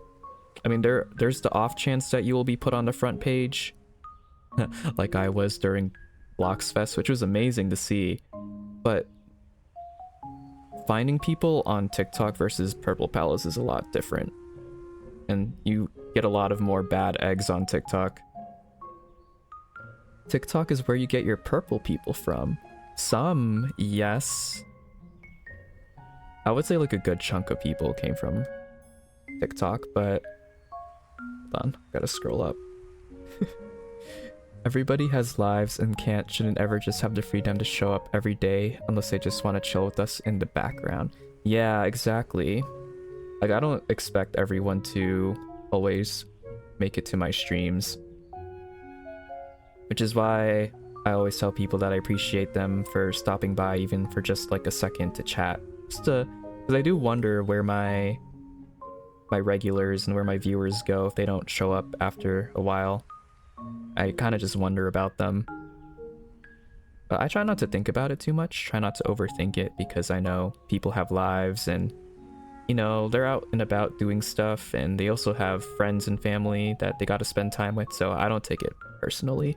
I mean, there's the off chance that you will be put on the front page, like I was during Bloxfest, which was amazing to see. But finding people on TikTok versus Purple Palace is a lot different, and you get a lot of more bad eggs on TikTok. TikTok is where you get your purple people from. Some, yes. I would say like a good chunk of people came from TikTok, but hold on, gotta scroll up. Everybody has lives and shouldn't ever just have the freedom to show up every day unless they just want to chill with us in the background. Yeah, exactly. Like, I don't expect everyone to always make it to my streams, which is why I always tell people that I appreciate them for stopping by, even for just like a second to chat. Because I do wonder where my regulars and where my viewers go if they don't show up after a while. I kind of just wonder about them. But I try not to think about it too much, try not to overthink it, because I know people have lives and, you know, they're out and about doing stuff, and they also have friends and family that they got to spend time with, so I don't take it personally.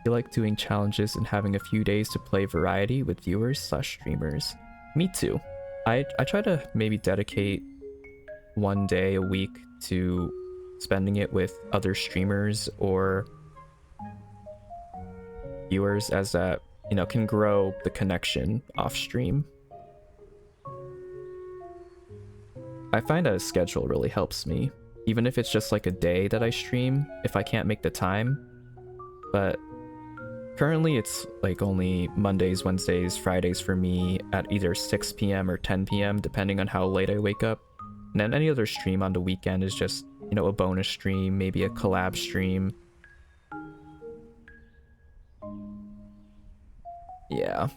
You like doing challenges and having a few days to play variety with viewers/streamers. Me too. I try to maybe dedicate one day a week to spending it with other streamers or viewers, as that, you know, can grow the connection off stream. I find a schedule really helps me, even if it's just like a day that I stream if I can't make the time. But currently it's like only Mondays, Wednesdays, Fridays for me at either 6 p.m. or 10 p.m. depending on how late I wake up. And then any other stream on the weekend is just, you know, a bonus stream, maybe a collab stream. Yeah.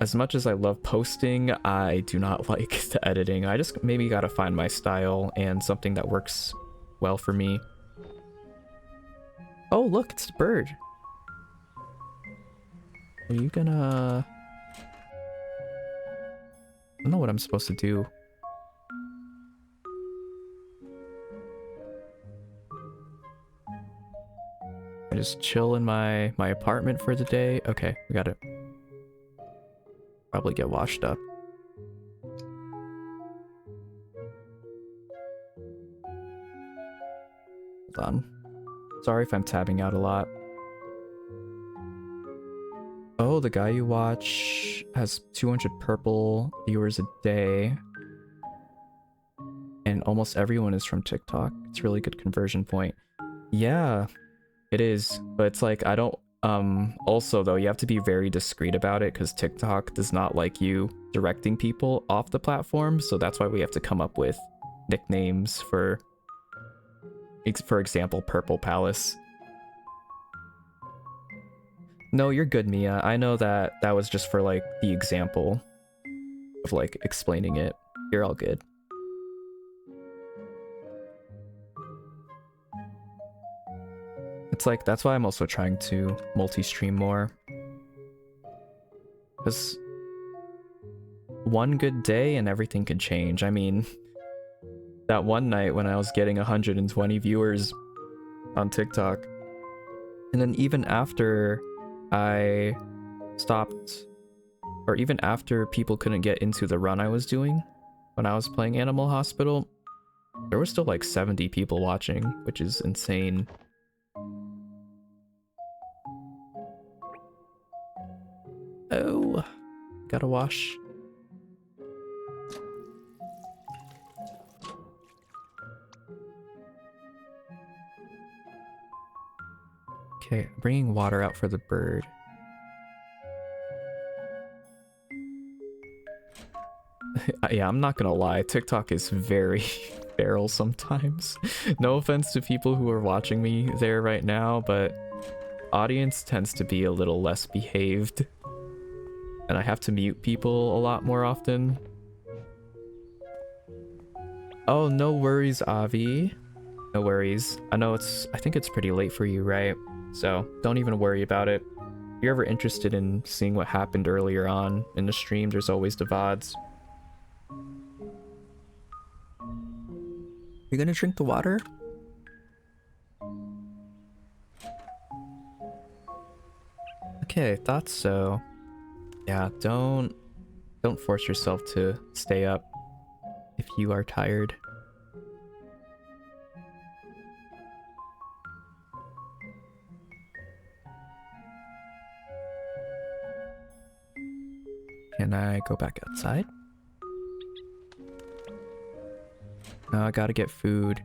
As much as I love posting, I do not like the editing. I just maybe gotta find my style and something that works well for me. Oh, look, it's the bird. Are you gonna... I don't know what I'm supposed to do. I just chill in my apartment for the day. Okay, we got it. Probably get washed up. Hold on. Sorry if I'm tabbing out a lot. Oh, the guy you watch has 200 purple viewers a day. And almost everyone is from TikTok. It's a really good conversion point. Yeah, it is. But it's like, I don't... also though, you have to be very discreet about it because TikTok does not like you directing people off the platform. So that's why we have to come up with nicknames for example, Purple Palace. No, you're good, Mia. I know that that was just for like the example of like explaining it. You're all good. It's like, that's why I'm also trying to multi-stream more. Because one good day and everything could change. I mean, that one night when I was getting 120 viewers on TikTok, and then even after I stopped, or even after people couldn't get into the run I was doing when I was playing Animal Hospital, there were still like 70 people watching, which is insane. Oh, gotta wash. Okay, bringing water out for the bird. Yeah, I'm not gonna lie, TikTok is very feral sometimes. No offense to people who are watching me there right now, but audience tends to be a little less behaved. And I have to mute people a lot more often. Oh, no worries, Avi. No worries. I think it's pretty late for you, right? So don't even worry about it. If you're ever interested in seeing what happened earlier on in the stream, there's always the VODs. You gonna drink the water? Okay, thought so. Yeah, don't force yourself to stay up if you are tired. Can I go back outside? No, I gotta get food.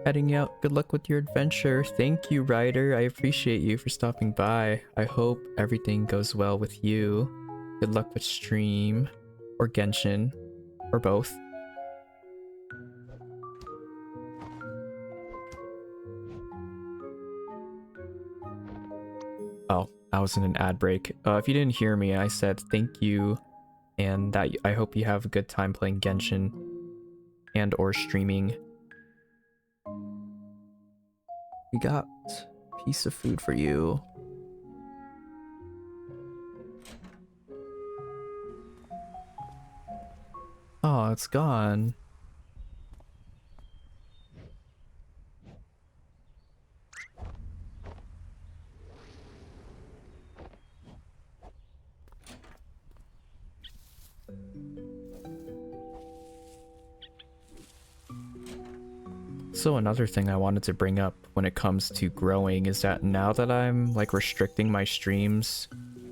Heading out. Good luck with your adventure. Thank you, Ryder. I appreciate you for stopping by. I hope everything goes well with you. Good luck with stream or Genshin or both. Oh, I was in an ad break. If you didn't hear me, I said thank you and that I hope you have a good time playing Genshin and or streaming. We got a piece of food for you. Oh, it's gone. So another thing I wanted to bring up when it comes to growing is that now that I'm like restricting my streams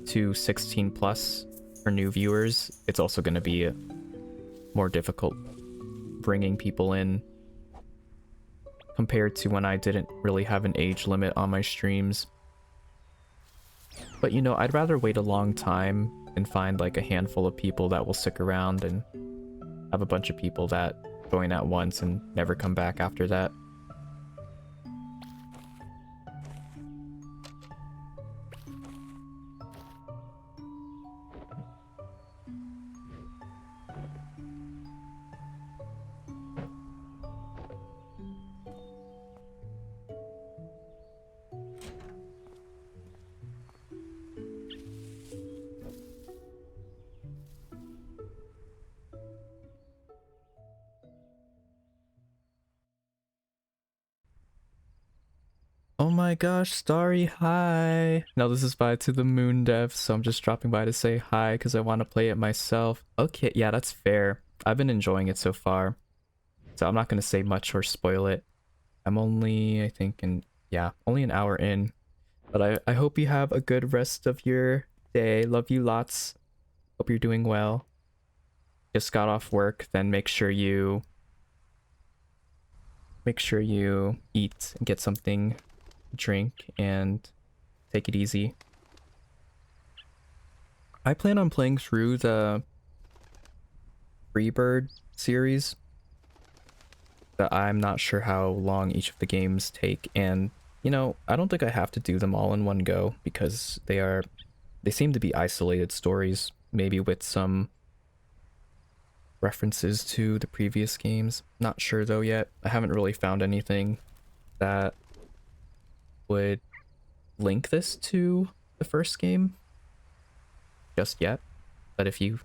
to 16 plus for new viewers, it's also going to be more difficult bringing people in compared to when I didn't really have an age limit on my streams. But you know, I'd rather wait a long time and find like a handful of people that will stick around and have a bunch of people that join at once and never come back after that. Oh my gosh, Starry, hi! Now this is by To the Moon Dev, so I'm just dropping by to say hi because I want to play it myself. Okay, yeah, that's fair. I've been enjoying it so far, so I'm not going to say much or spoil it. I'm only, I think, only an hour in. But I hope you have a good rest of your day. Love you lots. Hope you're doing well. Just got off work, then make sure you eat and get something drink and take it easy. I plan on playing through the Freebird series, but I'm not sure how long each of the games take, and you know, I don't think I have to do them all in one go because they seem to be isolated stories, maybe with some references to the previous games. Not sure though yet. I haven't really found anything that would link this to the first game just yet. But if you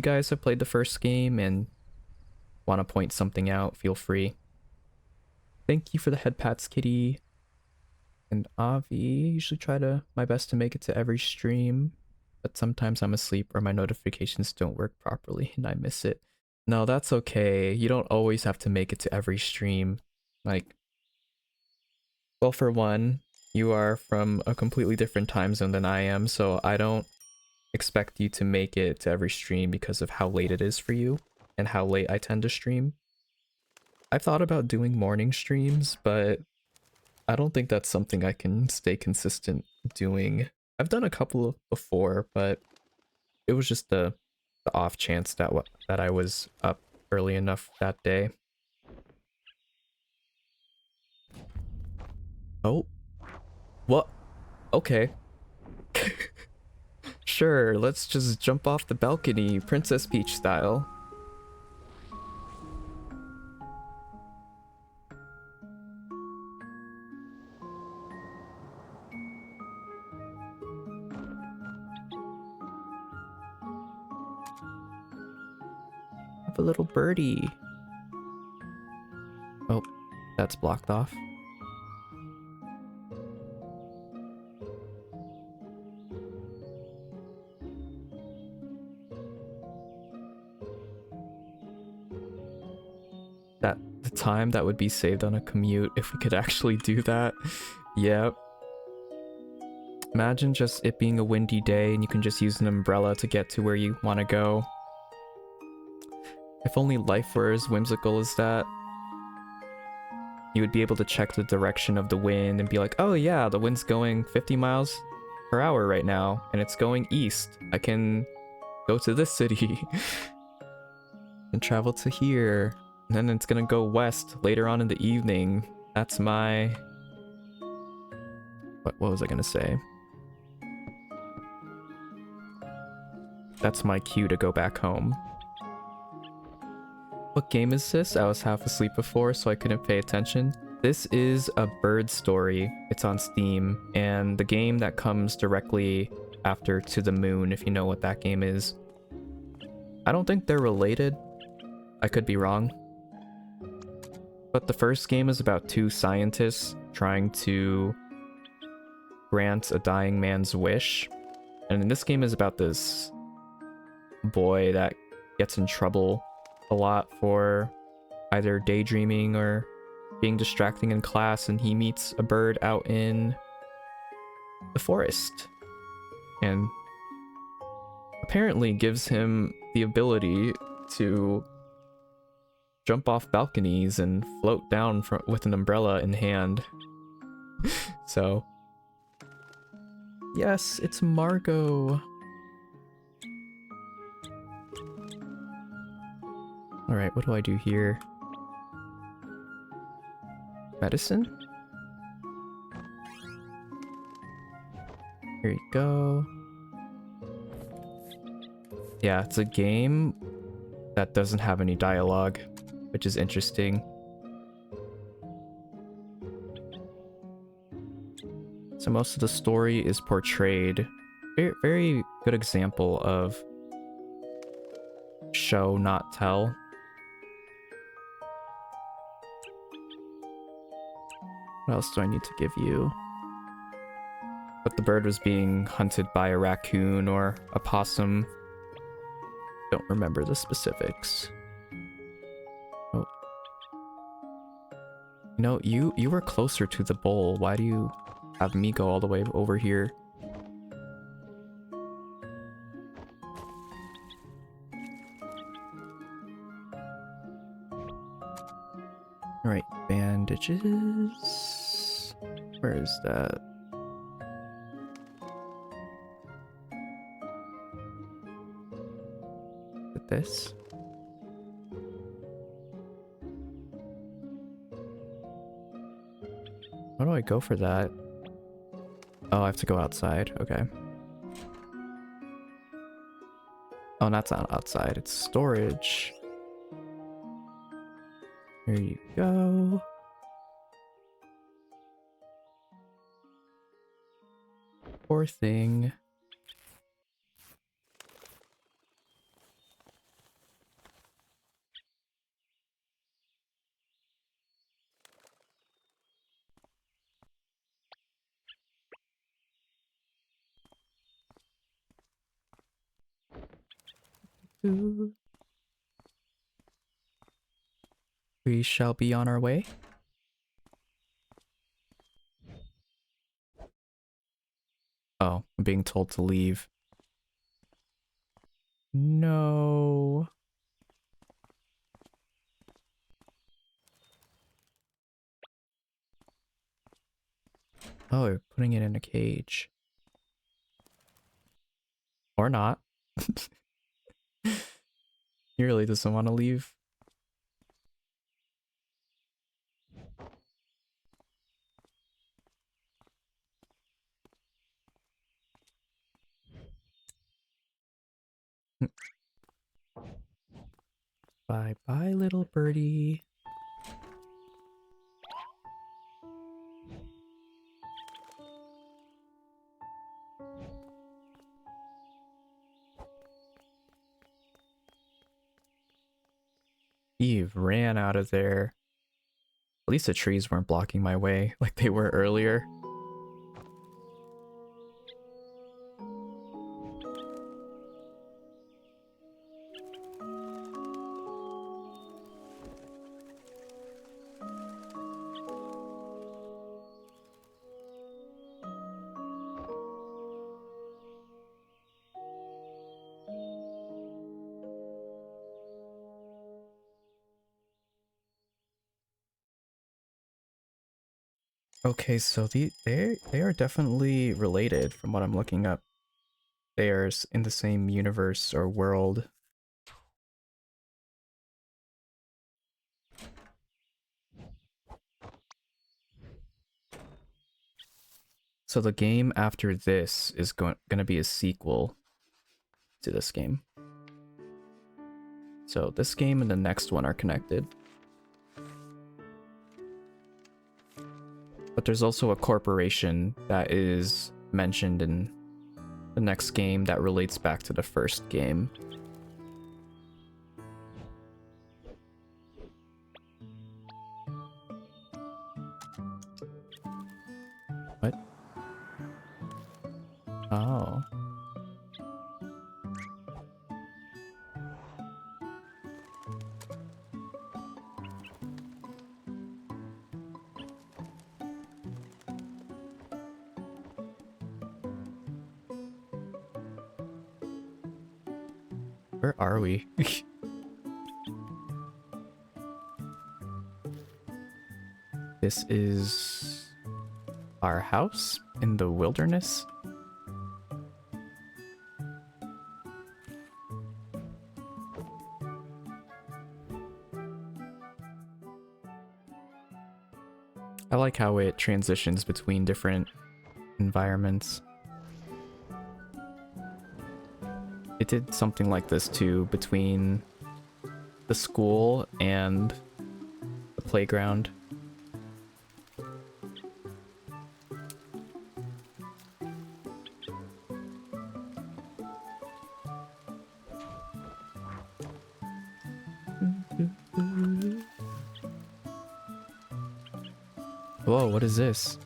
guys have played the first game and want to point something out, feel free. Thank you for the head pats, Kitty. And Avi, usually try my best to make it to every stream, but sometimes I'm asleep or my notifications don't work properly and I miss it. No, that's okay. You don't always have to make it to every stream. Like, well, for one, you are from a completely different time zone than I am, so I don't expect you to make it to every stream because of how late it is for you and how late I tend to stream. I've thought about doing morning streams, but I don't think that's something I can stay consistent doing. I've done a couple before, but it was just the off chance that I was up early enough that day. Oh, what? Okay. Sure, let's just jump off the balcony, Princess Peach style. Have a little birdie. Oh, that's blocked off. The time that would be saved on a commute if we could actually do that. Yep. Imagine just it being a windy day and you can just use an umbrella to get to where you want to go. If only life were as whimsical as that. You would be able to check the direction of the wind and be like, oh yeah, the wind's going 50 miles per hour right now and it's going east. I can go to this city and travel to here. And then it's gonna go west later on in the evening. That's my... What was I gonna say? That's my cue to go back home. What game is this? I was half asleep before, so I couldn't pay attention. This is a bird story. It's on Steam, and the game that comes directly after To the Moon, if you know what that game is. I don't think they're related. I could be wrong. But the first game is about two scientists trying to grant a dying man's wish. And in this game is about this boy that gets in trouble a lot for either daydreaming or being distracting in class, and he meets a bird out in the forest. And apparently gives him the ability to jump off balconies and float down with an umbrella in hand. So, yes, it's Margot. Alright, what do I do here? Medicine? Here you go. Yeah, it's a game that doesn't have any dialogue, which is interesting. So most of the story is portrayed. Very, very good example of show, not tell. What else do I need to give you? But the bird was being hunted by a raccoon or a possum. Don't remember the specifics. Oh. You know, you were closer to the bowl. Why do you have me go all the way over here? Alright, bandages. Where is that? With this? How do I go for that? Oh, I have to go outside. Okay. Oh, that's not outside. It's storage. Here you go. Poor thing. Ooh. We shall be on our way. Oh, I'm being told to leave. No. Oh, you're putting it in a cage. Or not. He really doesn't want to leave. Bye bye, little birdie. Eve ran out of there. At least the trees weren't blocking my way like they were earlier. Okay, so they are definitely related from what I'm looking up. They are in the same universe or world. So the game after this is gonna be a sequel to this game. So this game and the next one are connected. But there's also a corporation that is mentioned in the next game that relates back to the first game. What? Oh. Where are we? This is our house in the wilderness. I like how it transitions between different environments. It did something like this too between the school and the playground. Whoa, what is this?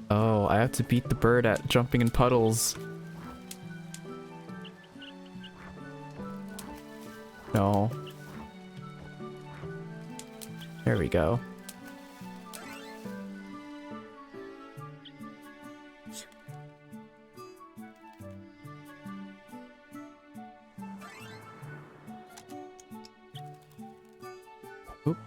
Oh, I have to beat the bird at jumping in puddles. No. There we go. Oop.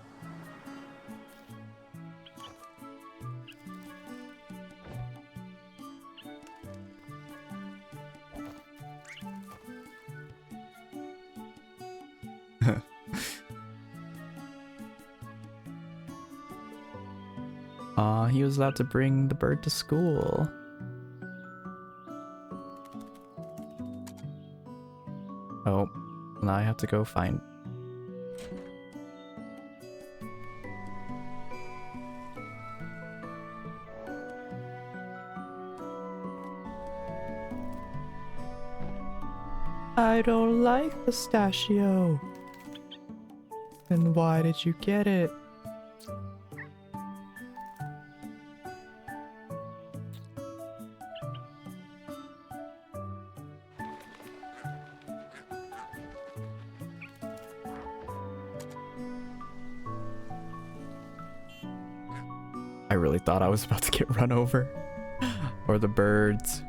Aw, he was allowed to bring the bird to school. Oh, now I have to go find... I don't like pistachio. Then why did you get it? I really thought I was about to get run over. Or the birds.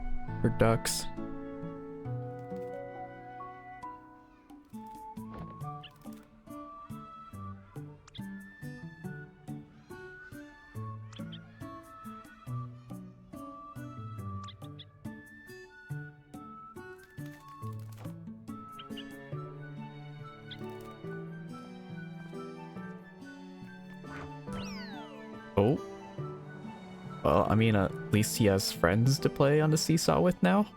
Or ducks. Oh. Well, I mean, at least he has friends to play on the seesaw with now.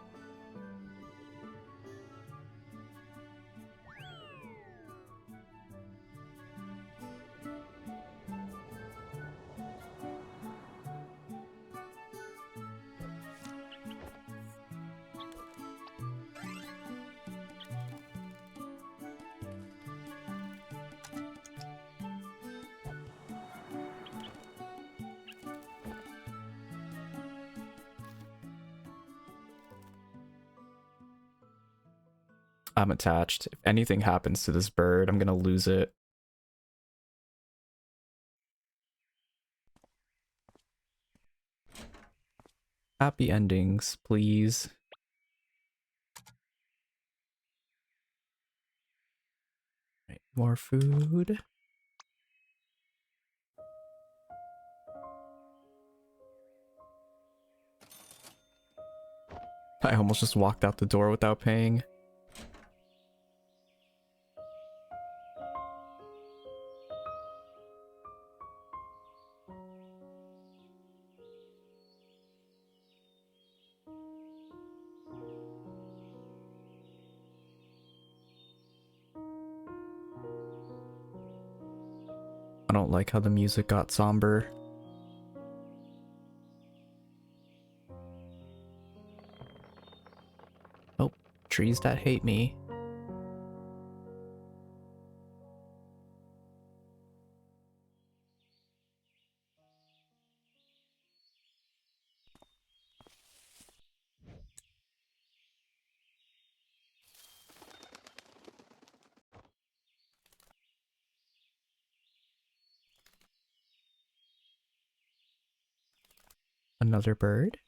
I'm attached. If anything happens to this bird, I'm gonna lose it. Happy endings, please. Right, more food. I almost just walked out the door without paying. I don't like how the music got somber. Oh, trees that hate me. Another bird?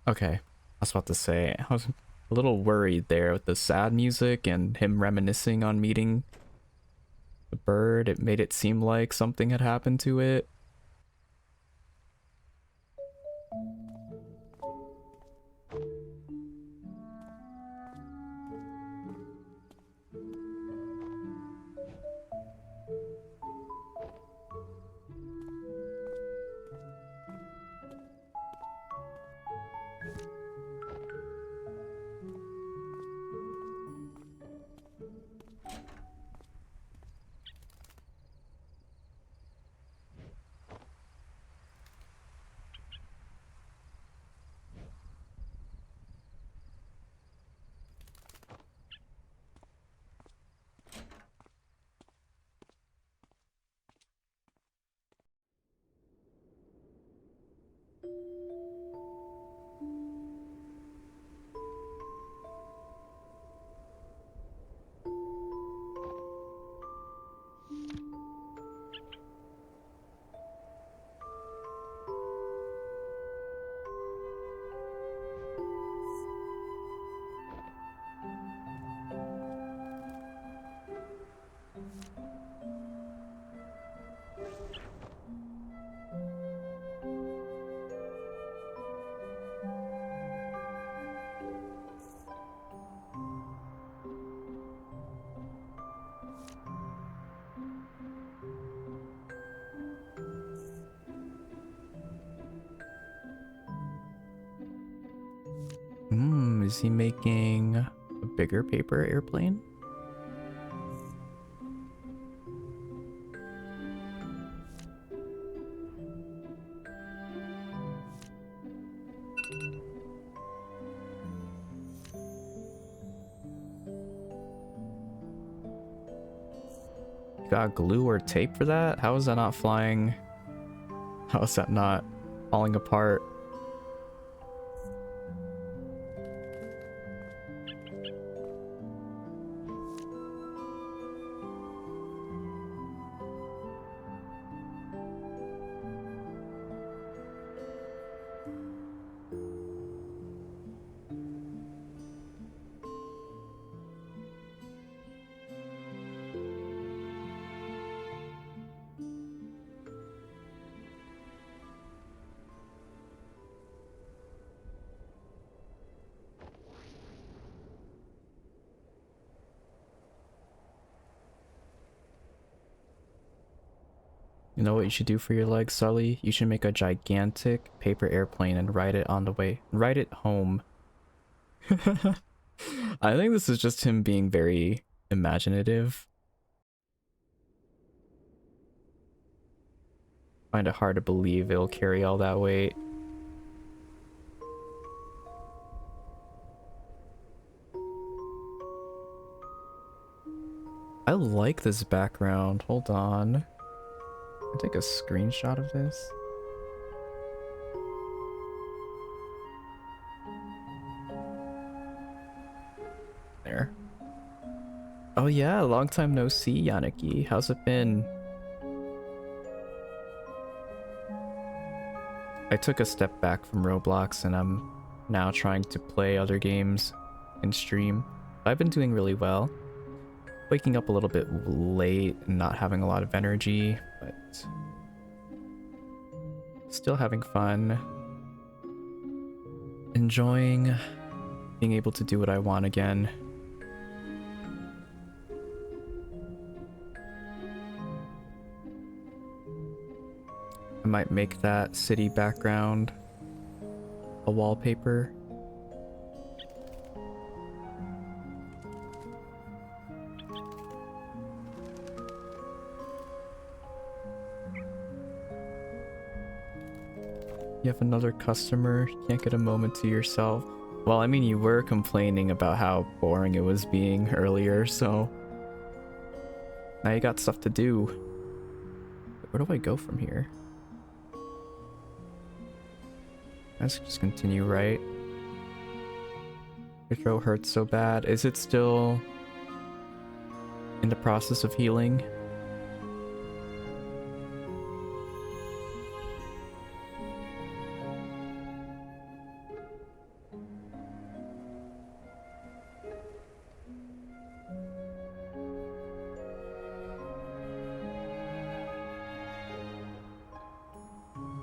Okay, I was about to say, I was a little worried there with the sad music and him reminiscing on meeting the bird. It made it seem like something had happened to it. Is he making a bigger paper airplane? Got glue or tape for that? How is that not flying? How is that not falling apart? You know what you should do for your legs, Sully? You should make a gigantic paper airplane and ride it on the way. Ride it home. I think this is just him being very imaginative. Find it hard to believe it'll carry all that weight. I like this background. Hold on. I'll take a screenshot of this. There. Oh yeah, long time no see, Yaniki. How's it been? I took a step back from Roblox and I'm now trying to play other games and stream. I've been doing really well. Waking up a little bit late and not having a lot of energy, but still having fun. Enjoying being able to do what I want again. I might make that city background a wallpaper. You have another customer, you can't get a moment to yourself. Well, I mean, you were complaining about how boring it was being earlier, so now you got stuff to do. Where do I go from here? Let's just continue, right? Your throat hurts so bad. Is it still in the process of healing?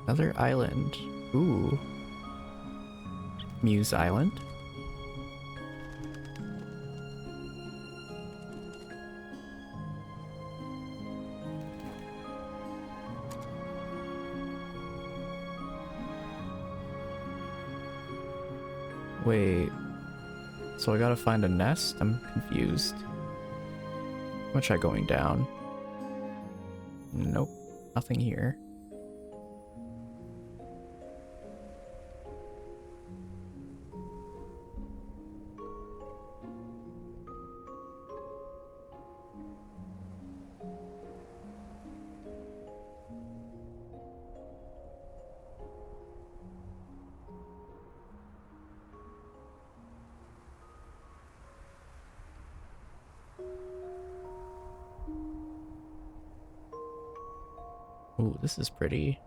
Another island. Ooh. Muse Island? Wait. So I gotta find a nest? I'm confused. I'm gonna try going down. Nope. Nothing here. Ooh, this is pretty.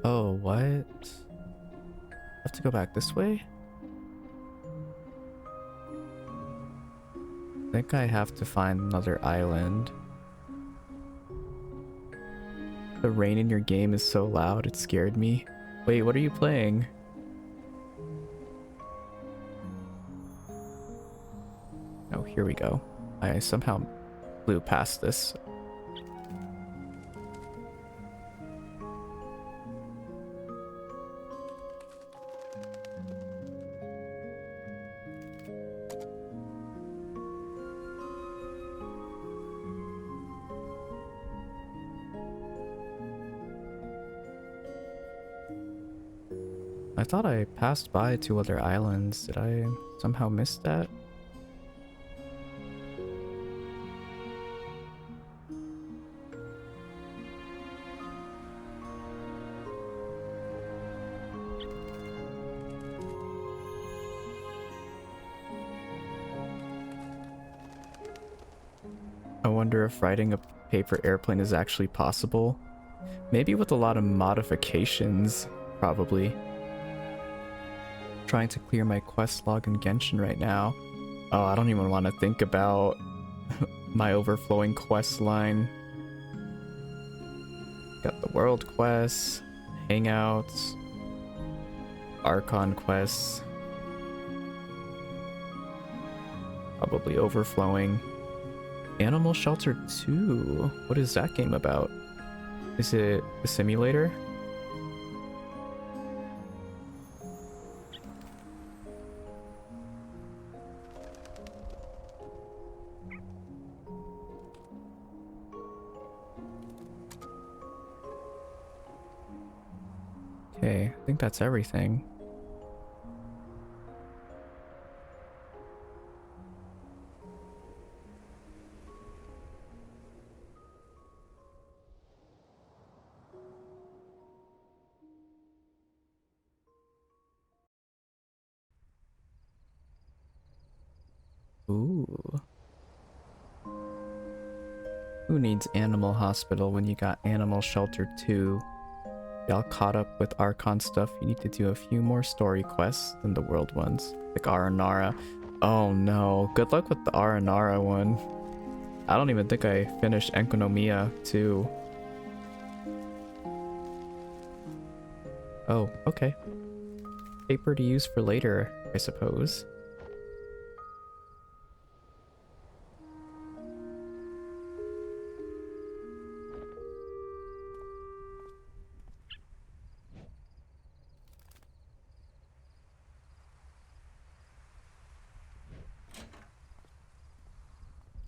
Oh, what? I have to go back this way? I think I have to find another island. The rain in your game is so loud, it scared me. Wait, what are you playing? Oh, here we go. I somehow blew past this. I thought I passed by 2 other islands. Did I somehow miss that? I wonder if riding a paper airplane is actually possible. Maybe with a lot of modifications, probably. Trying to clear my quest log in Genshin right now. Oh, I don't even want to think about my overflowing quest line. Got the world quests, hangouts, Archon quests. Probably overflowing. Animal Shelter 2. What is that game about? Is it a simulator? Okay, I think that's everything. Ooh. Who needs Animal Hospital when you got Animal Shelter 2? Y'all caught up with Archon stuff, you need to do a few more story quests than the world ones. Like Aranara. Oh no, good luck with the Aranara one. I don't even think I finished Enkonomiya 2. Oh, okay. Paper to use for later, I suppose.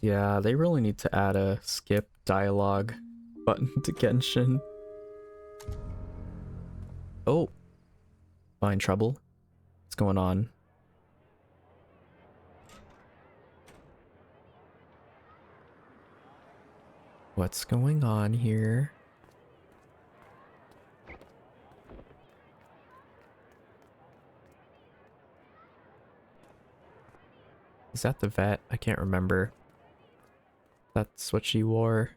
Yeah, they really need to add a skip dialogue button to Genshin. Oh, find trouble. What's going on? What's going on here? Is that the vet? I can't remember. That's what she wore.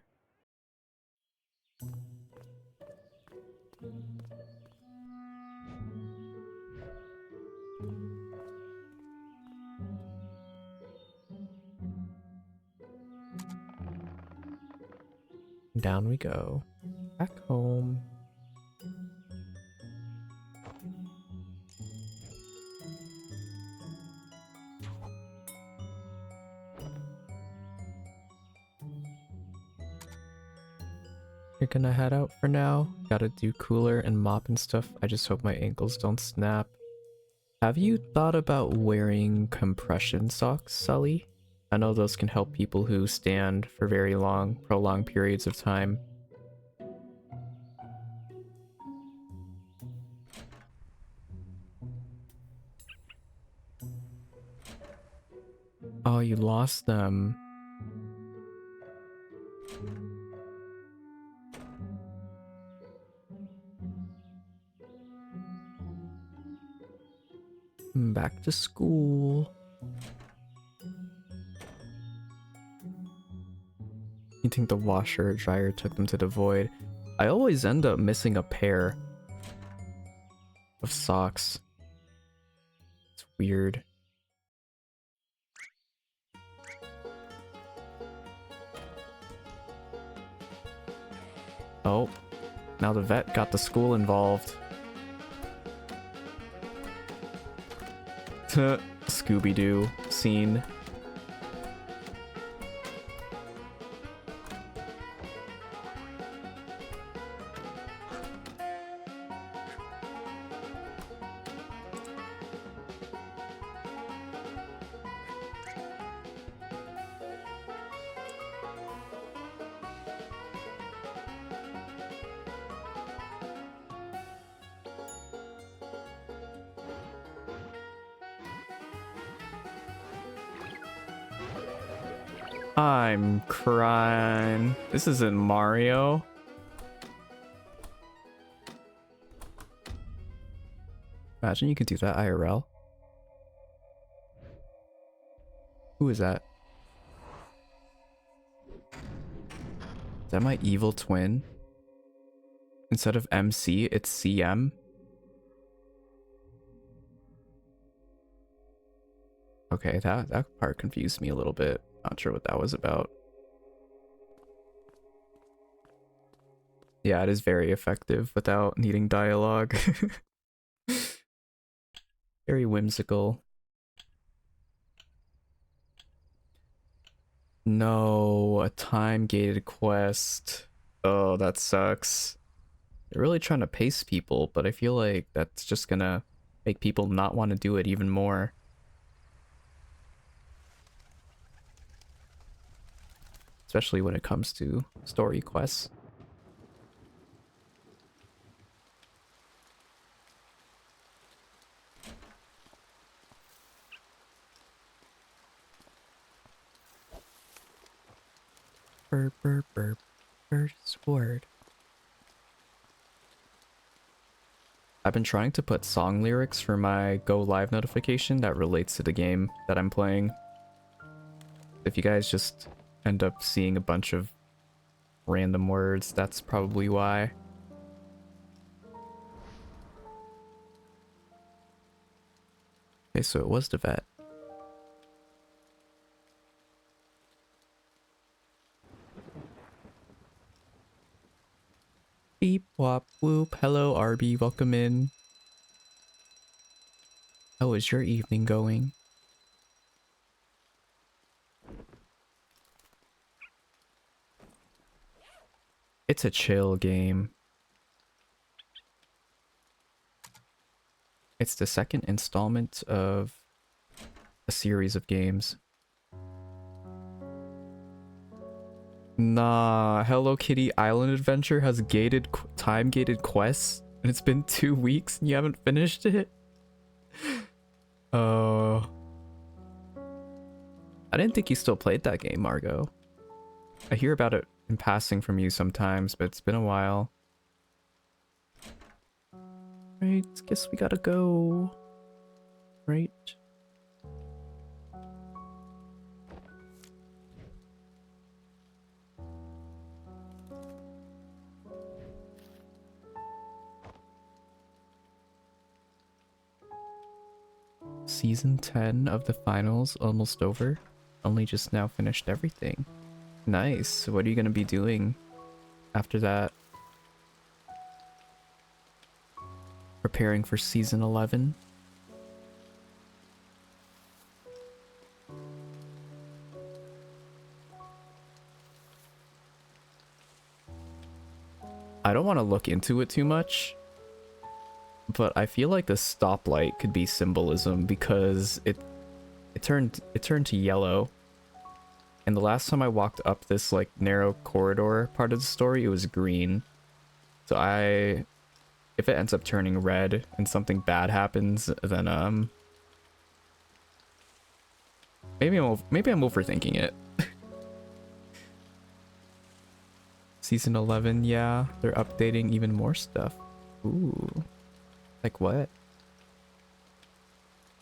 Down we go. Back home. You're gonna head out for now? Gotta do cooler and mop and stuff. I just hope my ankles don't snap. Have you thought about wearing compression socks, Sully? I know those can help people who stand for very long, prolonged periods of time. Oh, you lost them. Back to school. You think the washer or dryer took them to the void? I always end up missing a pair of socks. It's weird. Oh, now the vet got the school involved. Scooby-Doo scene. I'm crying. This isn't Mario. Imagine you could do that IRL. Who is that? Is that my evil twin? Instead of MC, it's CM. Okay, that part confused me a little bit. Not sure what that was about. Yeah, it is very effective without needing dialogue. Very whimsical. No, a time-gated quest. Oh, that sucks. They're really trying to pace people, but I feel like that's just gonna make people not want to do it even more. Especially when it comes to story quests. Burp, burp, burp. First word. I've been trying to put song lyrics for my go live notification that relates to the game that I'm playing. If you guys just end up seeing a bunch of random words, that's probably why. Okay, so it was the vet. Beep, wop, whoop. Hello, Arby. Welcome in. How is your evening going? It's a chill game. It's the second installment of a series of games. Nah, Hello Kitty Island Adventure has time-gated quests, and it's been 2 weeks and you haven't finished it? Oh. I didn't think you still played that game, Margot. I hear about it been passing from you sometimes, but it's been a while. Right, guess we gotta go. Right. Season 10 of the finals almost over. Only just now finished everything. Nice. What are you gonna be doing after that? Preparing for season 11? I don't want to look into it too much, but I feel like the stoplight could be symbolism because it turned to yellow. And the last time I walked up this like narrow corridor part of the story, it was green. So if it ends up turning red and something bad happens, then maybe I'm overthinking it. Season 11, yeah, they're updating even more stuff. Ooh. Like what?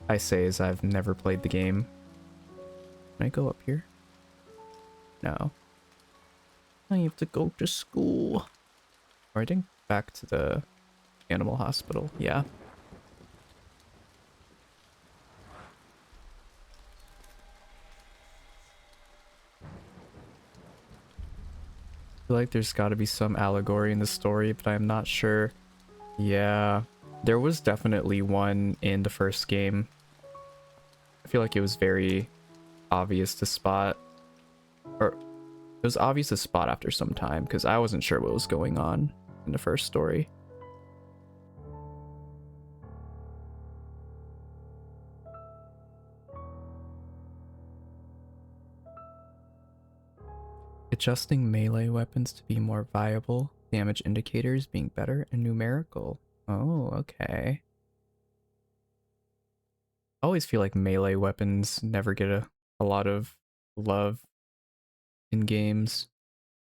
I say as I've never played the game. Can I go up here? No. I have to go to school. Or I think back to the animal hospital. Yeah. I feel like there's got to be some allegory in the story, but I'm not sure. Yeah. There was definitely one in the first game. I feel like it was very obvious to spot. Or it was obvious to spot after some time, because I wasn't sure what was going on in the first story. Adjusting melee weapons to be more viable, damage indicators being better, and numerical. Oh, okay. I always feel like melee weapons never get a lot of love in games.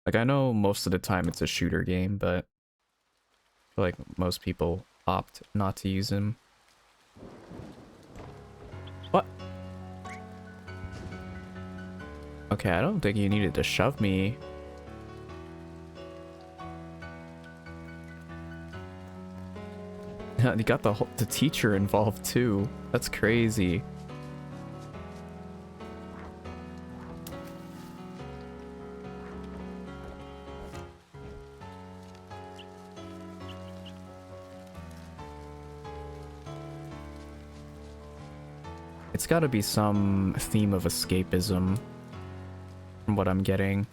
Like, I know most of the time it's a shooter game, but I feel like most people opt not to use them. What? Okay, I don't think you needed to shove me. You got the teacher involved too. That's crazy. It's got to be some theme of escapism from what I'm getting.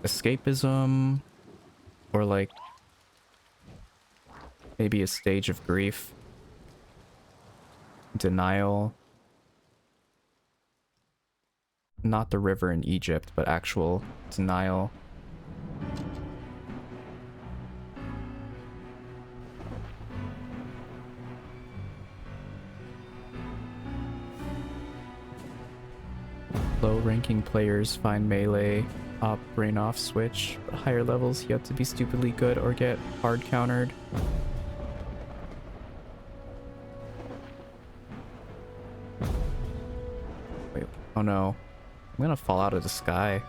Escapism, or like maybe a stage of grief. Denial. Not the river in Egypt, but actual denial. Low-ranking players find melee up, brain off switch, but higher levels you have to be stupidly good or get hard countered. Wait, oh no. I'm gonna fall out of the sky.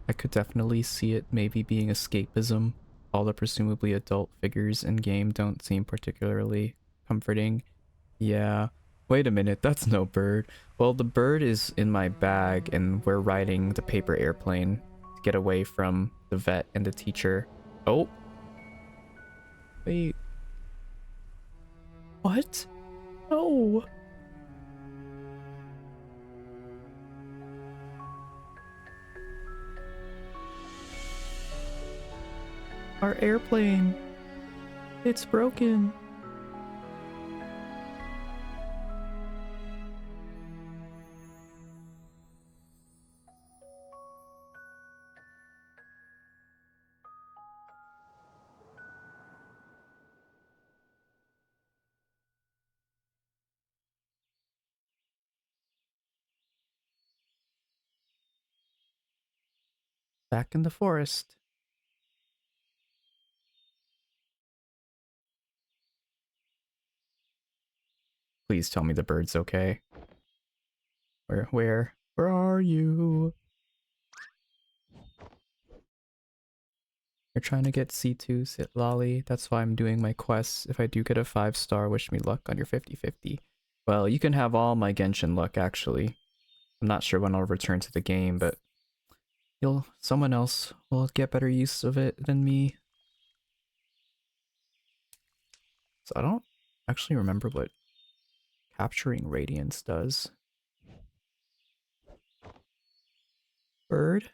I could definitely see it maybe being escapism. All the presumably adult figures in game don't seem particularly comforting. Yeah. Wait a minute, that's no bird. Well, the bird is in my bag and we're riding the paper airplane to get away from the vet and the teacher. Oh. Wait. What? No. Our airplane. It's broken. Back in the forest. Please tell me the bird's okay. Where are you? You're trying to get C2, sit lolly. That's why I'm doing my quests. If I do get a 5-star, wish me luck on your 50/50. Well, you can have all my Genshin luck, actually. I'm not sure when I'll return to the game, but someone else will get better use of it than me. So I don't actually remember what capturing radiance does. Bird?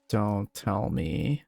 Don't tell me.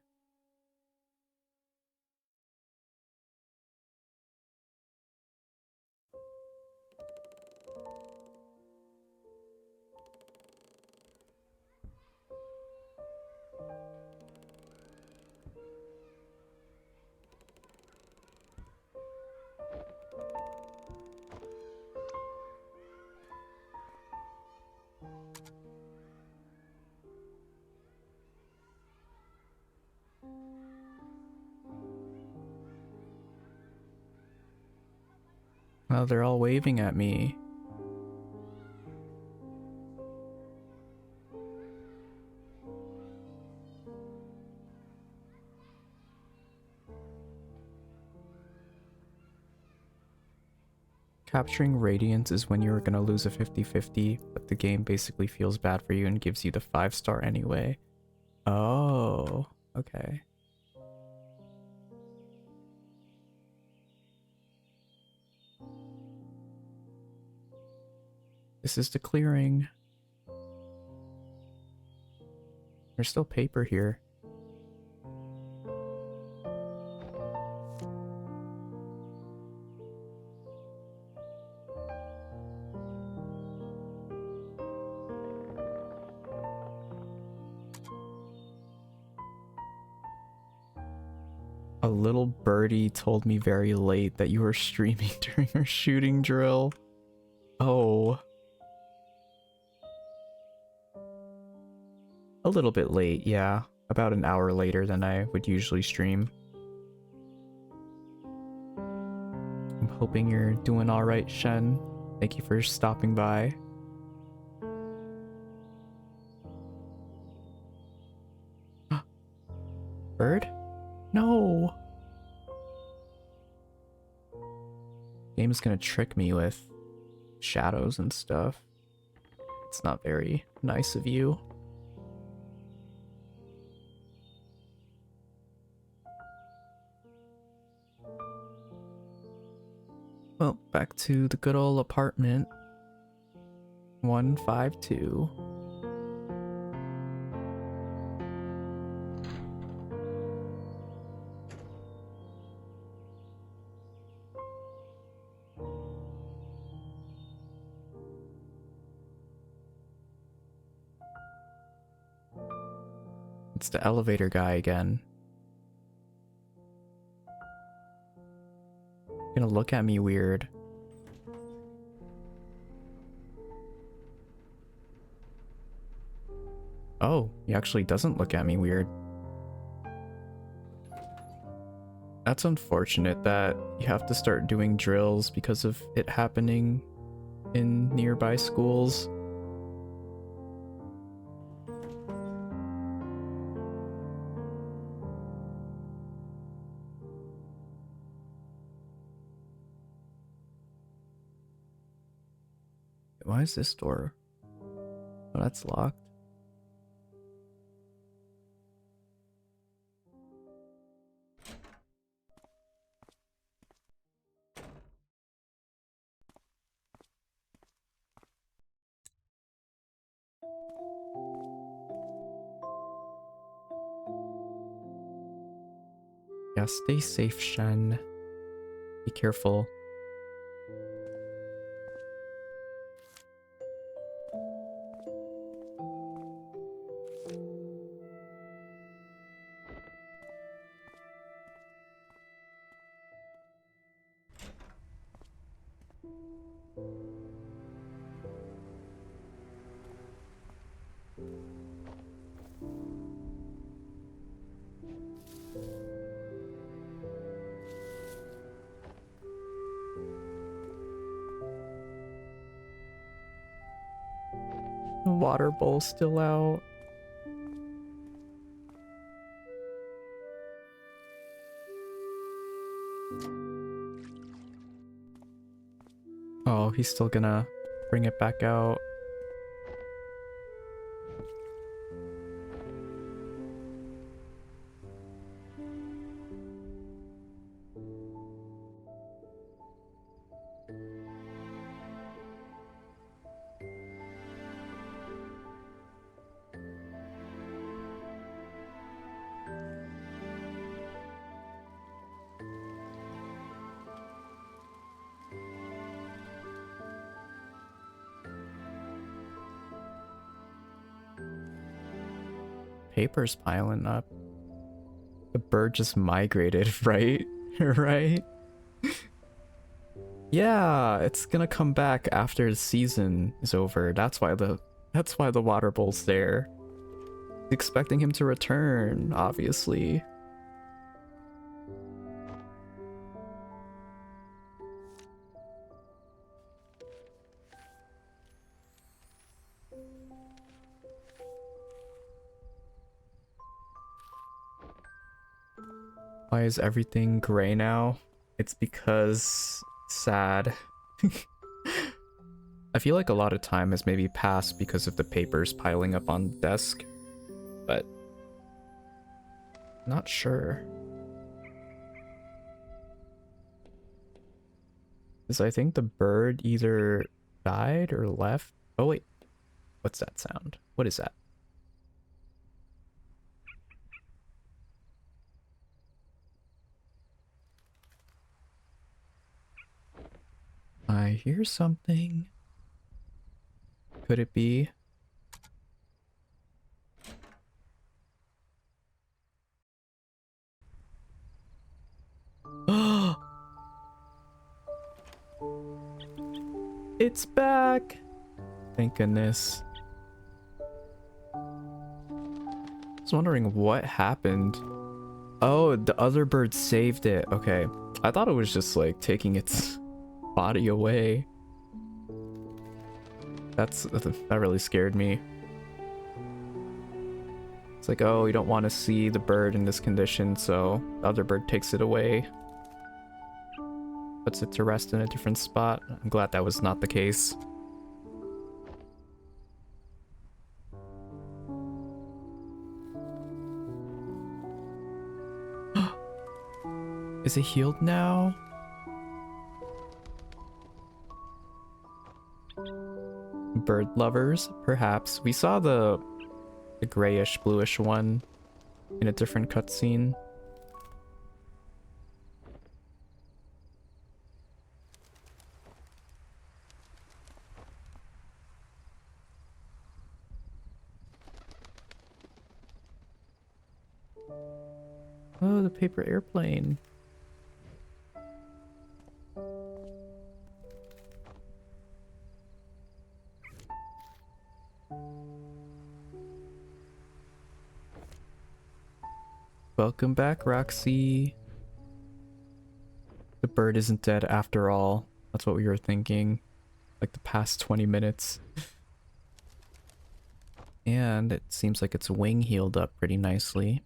Well, they're all waving at me. Capturing radiance is when you're gonna lose a 50/50, but the game basically feels bad for you and gives you the 5-star anyway. Oh, okay. This is the clearing. There's still paper here. A little birdie told me very late that you were streaming during our shooting drill. Oh. A little bit late, yeah. About an hour later than I would usually stream. I'm hoping you're doing alright, Shen. Thank you for stopping by. Bird? No! Game's gonna trick me with shadows and stuff. It's not very nice of you. Well, back to the good old apartment. 152. It's the elevator guy again. Gonna look at me weird. Oh, he actually doesn't look at me weird. That's unfortunate that you have to start doing drills because of it happening in nearby schools. Why is this door? Oh, that's locked. Yeah, stay safe, Shen. Be careful. water bowl's still out. Oh, he's still gonna bring it back out. Paper's piling up. The bird just migrated, right? Right? Yeah, it's gonna come back after the season is over. That's why the water bowl's there. Expecting him to return, obviously. Why is everything gray now? It's because sad. I feel like a lot of time has maybe passed because of the papers piling up on the desk, but not sure. Because I think the bird either died or left. Oh wait, what's that sound? What is that? I hear something. Could it be? It's back! Thank goodness. I was wondering what happened. Oh, the other bird saved it. Okay. I thought it was just like taking its body away. That really scared me. It's like, oh, you don't want to see the bird in this condition, so the other bird takes it away. Puts it to rest in a different spot. I'm glad that was not the case. Is it healed now? Bird lovers, perhaps. We saw the grayish bluish one in a different cutscene. Oh, the paper airplane. Welcome back, Roxy. The bird isn't dead after all. That's what we were thinking. Like the past 20 minutes. And it seems like its wing healed up pretty nicely.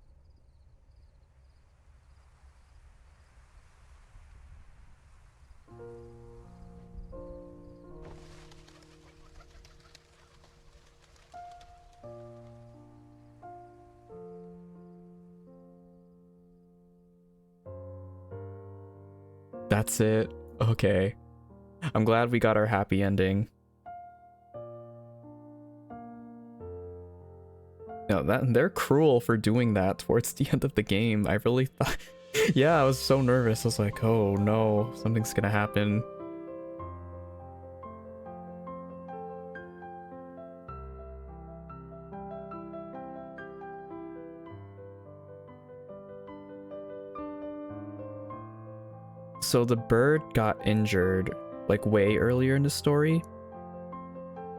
That's it. Okay. I'm glad we got our happy ending. No, they're cruel for doing that towards the end of the game. I really thought... Yeah, I was so nervous. I was like, oh no, something's gonna happen. So the bird got injured like way earlier in the story,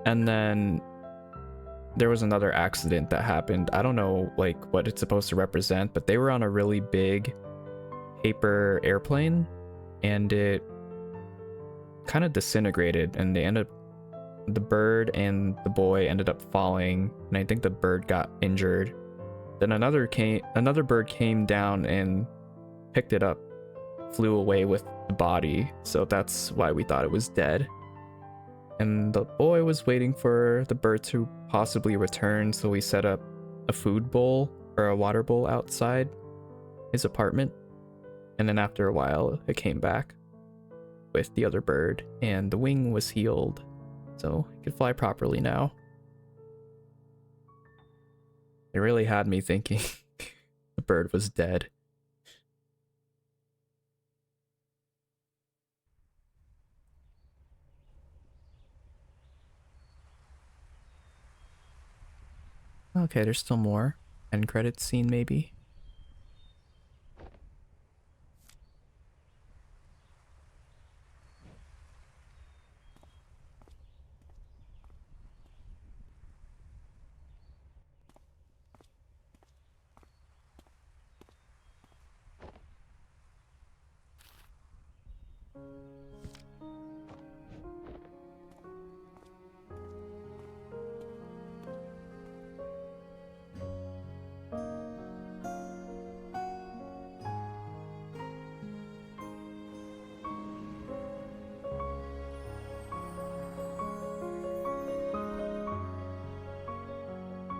and then there was another accident that happened. I don't know like what it's supposed to represent, but they were on a really big paper airplane and it kind of disintegrated and they ended up the bird and the boy ended up falling, and I think the bird got injured. Then another bird came down and picked it up, flew away with the body, so that's why we thought it was dead. And the boy was waiting for the bird to possibly return, so we set up a food bowl or a water bowl outside his apartment. And then after a while, it came back with the other bird, and the wing was healed, so it could fly properly now. It really had me thinking the bird was dead. Okay, there's still more. End credits scene, maybe.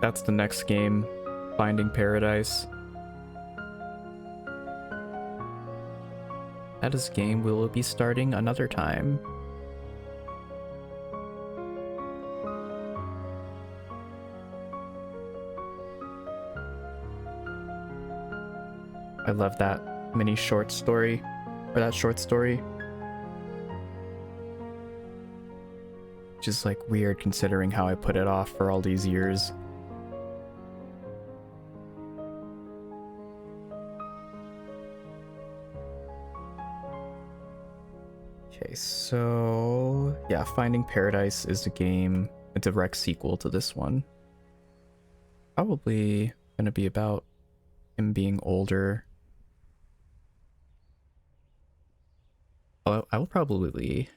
That's the next game, Finding Paradise. That is a game we will be starting another time. I love that mini short story, or that short story. Which is like weird considering how I put it off for all these years. Okay, so yeah, Finding Paradise is a game, a direct sequel to this one. Probably gonna be about him being older. I will probably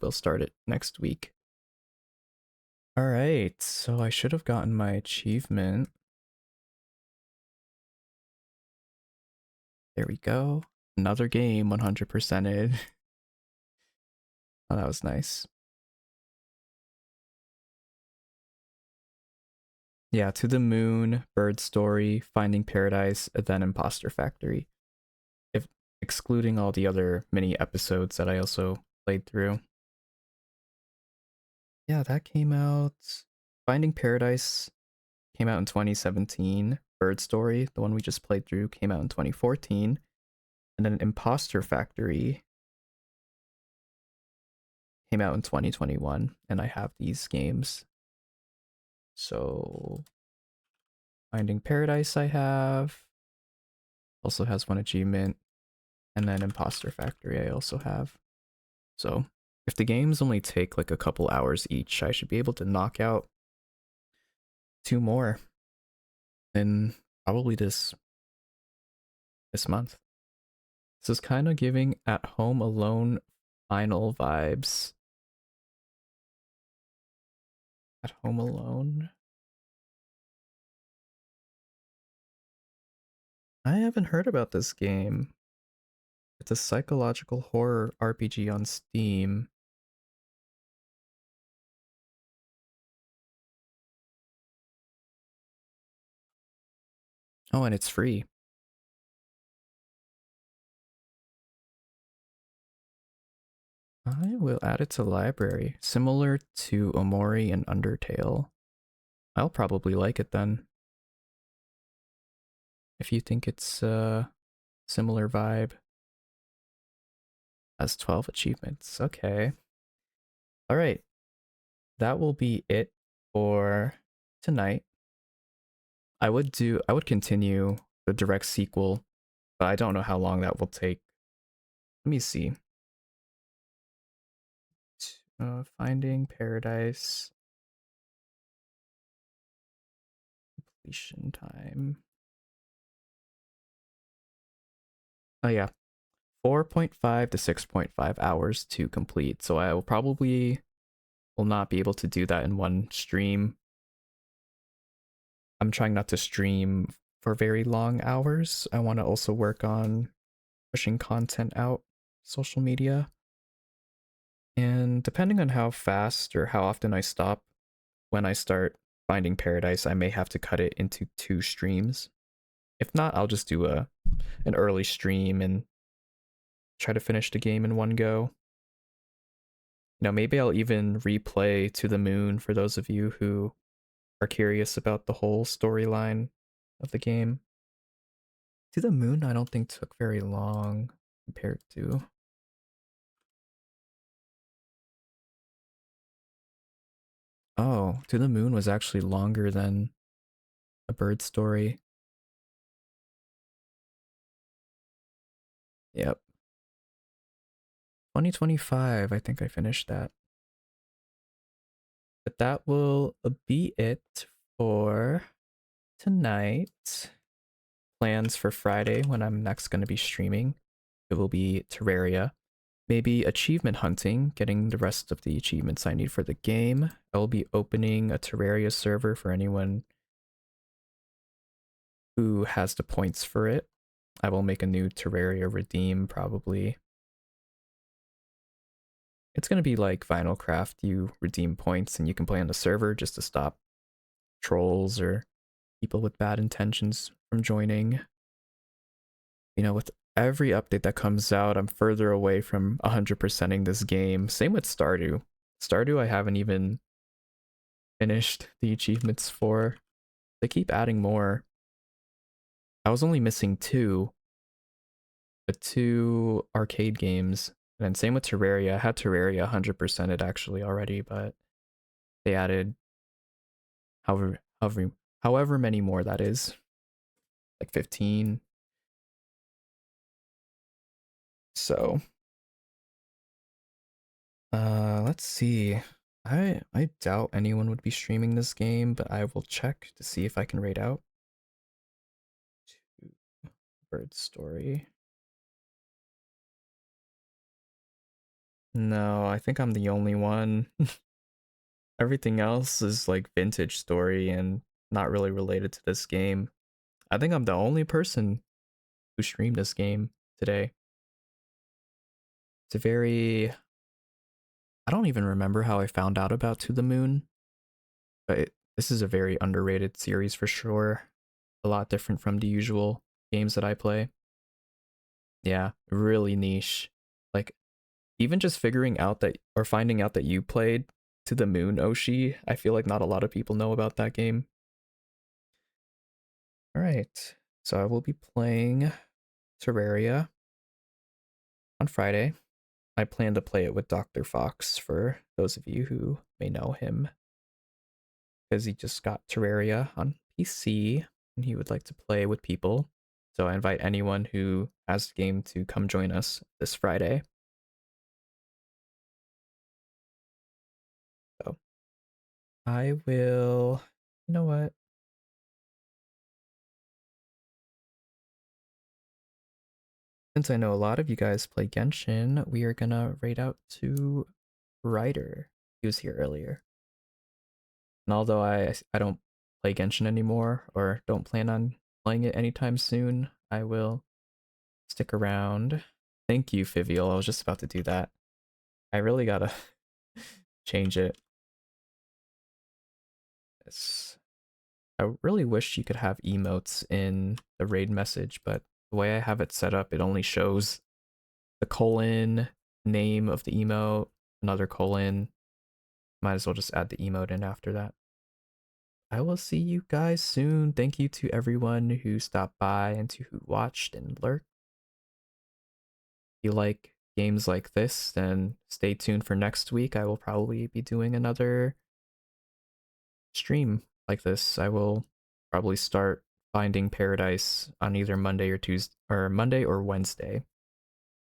will start it next week. All right, so I should have gotten my achievement. There we go. Another game 100%ed. Oh, that was nice. Yeah, To the Moon, Bird Story, Finding Paradise, and then Imposter Factory. If excluding all the other mini episodes that I also played through. Yeah, that came out. Finding Paradise came out in 2017. Bird Story, the one we just played through, came out in 2014. And then Imposter Factory came out in 2021. And I have these games. So Finding Paradise I have. Also has one achievement. And then Imposter Factory I also have. So if the games only take like a couple hours each, I should be able to knock out 2 more in probably this month. This is kind of giving At Home Alone final vibes. At Home Alone. I haven't heard about this game. It's a psychological horror RPG on Steam. Oh, and it's free. I will add it to library. Similar to Omori and Undertale. I'll probably like it then. If you think it's a similar vibe. Has 12 achievements. Okay. All right. That will be it for tonight. I would continue the direct sequel, but I don't know how long that will take. Let me see. Finding Paradise completion time. Oh yeah, 4.5 to 6.5 hours to complete. So I will probably will not be able to do that in one stream. I'm trying not to stream for very long hours. I want to also work on pushing content out social media. And depending on how fast or how often I stop, when I start finding Paradise, I may have to cut it into 2 streams. If not, I'll just do an early stream and try to finish the game in one go. You know, maybe I'll even replay To the Moon for those of you who are curious about the whole storyline of the game. To the Moon, I don't think took very long compared to. Oh, To the Moon was actually longer than A Bird Story. Yep. 2025, I think I finished that. But that will be it for tonight. Plans for Friday when I'm next going to be streaming. It will be Terraria. Maybe achievement hunting, getting the rest of the achievements I need for the game. I will be opening a Terraria server for anyone who has the points for it. I will make a new Terraria redeem probably. It's going to be like Vinylcraft. You redeem points and you can play on the server just to stop trolls or people with bad intentions from joining. You know, with every update that comes out, I'm further away from 100%ing this game. Same with Stardew. Stardew, I haven't even finished the achievements for. They keep adding more. I was only missing 2, but 2 arcade games. And then same with Terraria. I had Terraria 100%ed actually already, but they added however many more that is. Like 15. So let's see. I doubt anyone would be streaming this game, but I will check to see if I can raid out. Bird Story. No, I think I'm the only one. Everything else is like vintage story and not really related to this game. I think I'm the only person who streamed this game today. It's a very... I don't even remember how I found out about To the Moon, but this is a very underrated series for sure. A lot different from the usual games that I play. Yeah, really niche. Like, even just figuring out that, or finding out that you played To the Moon, Oshi, I feel like not a lot of people know about that game. Alright, so I will be playing Terraria on Friday. I plan to play it with Dr. Fox for those of you who may know him, because he just got Terraria on PC and he would like to play with people. So I invite anyone who has the game to come join us this Friday. So I will, you know what? Since I know a lot of you guys play Genshin, we are gonna raid out to Ryder. He was here earlier. And although I don't play Genshin anymore, or don't plan on playing it anytime soon, I will stick around. Thank you, Fivial. I was just about to do that. I really gotta change it. I really wish you could have emotes in the raid message, but the way I have it set up, it only shows the colon, name of the emote, another colon. Might as well just add the emote in after that. I will see you guys soon. Thank you to everyone who stopped by and to who watched and lurked. If you like games like this, then stay tuned for next week. I will probably be doing another stream like this. I will probably start finding Paradise on either Monday or Tuesday, or Monday or Wednesday,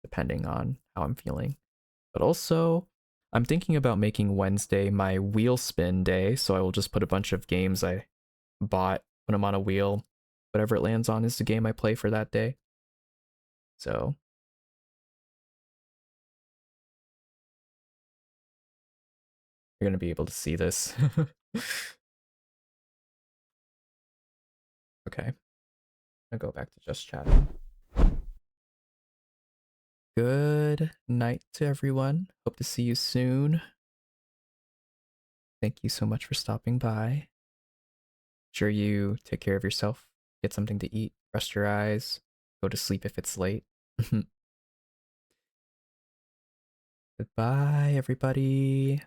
depending on how I'm feeling. But also, I'm thinking about making Wednesday my wheel spin day, so I will just put a bunch of games I bought, put them on a wheel. Whatever it lands on is the game I play for that day. So You're gonna be able to see this. Okay. I'll go back to just chatting. Good night to everyone. Hope to see you soon. Thank you so much for stopping by. Sure you take care of yourself, get something to eat, rest your eyes, go to sleep if it's late. Goodbye, everybody.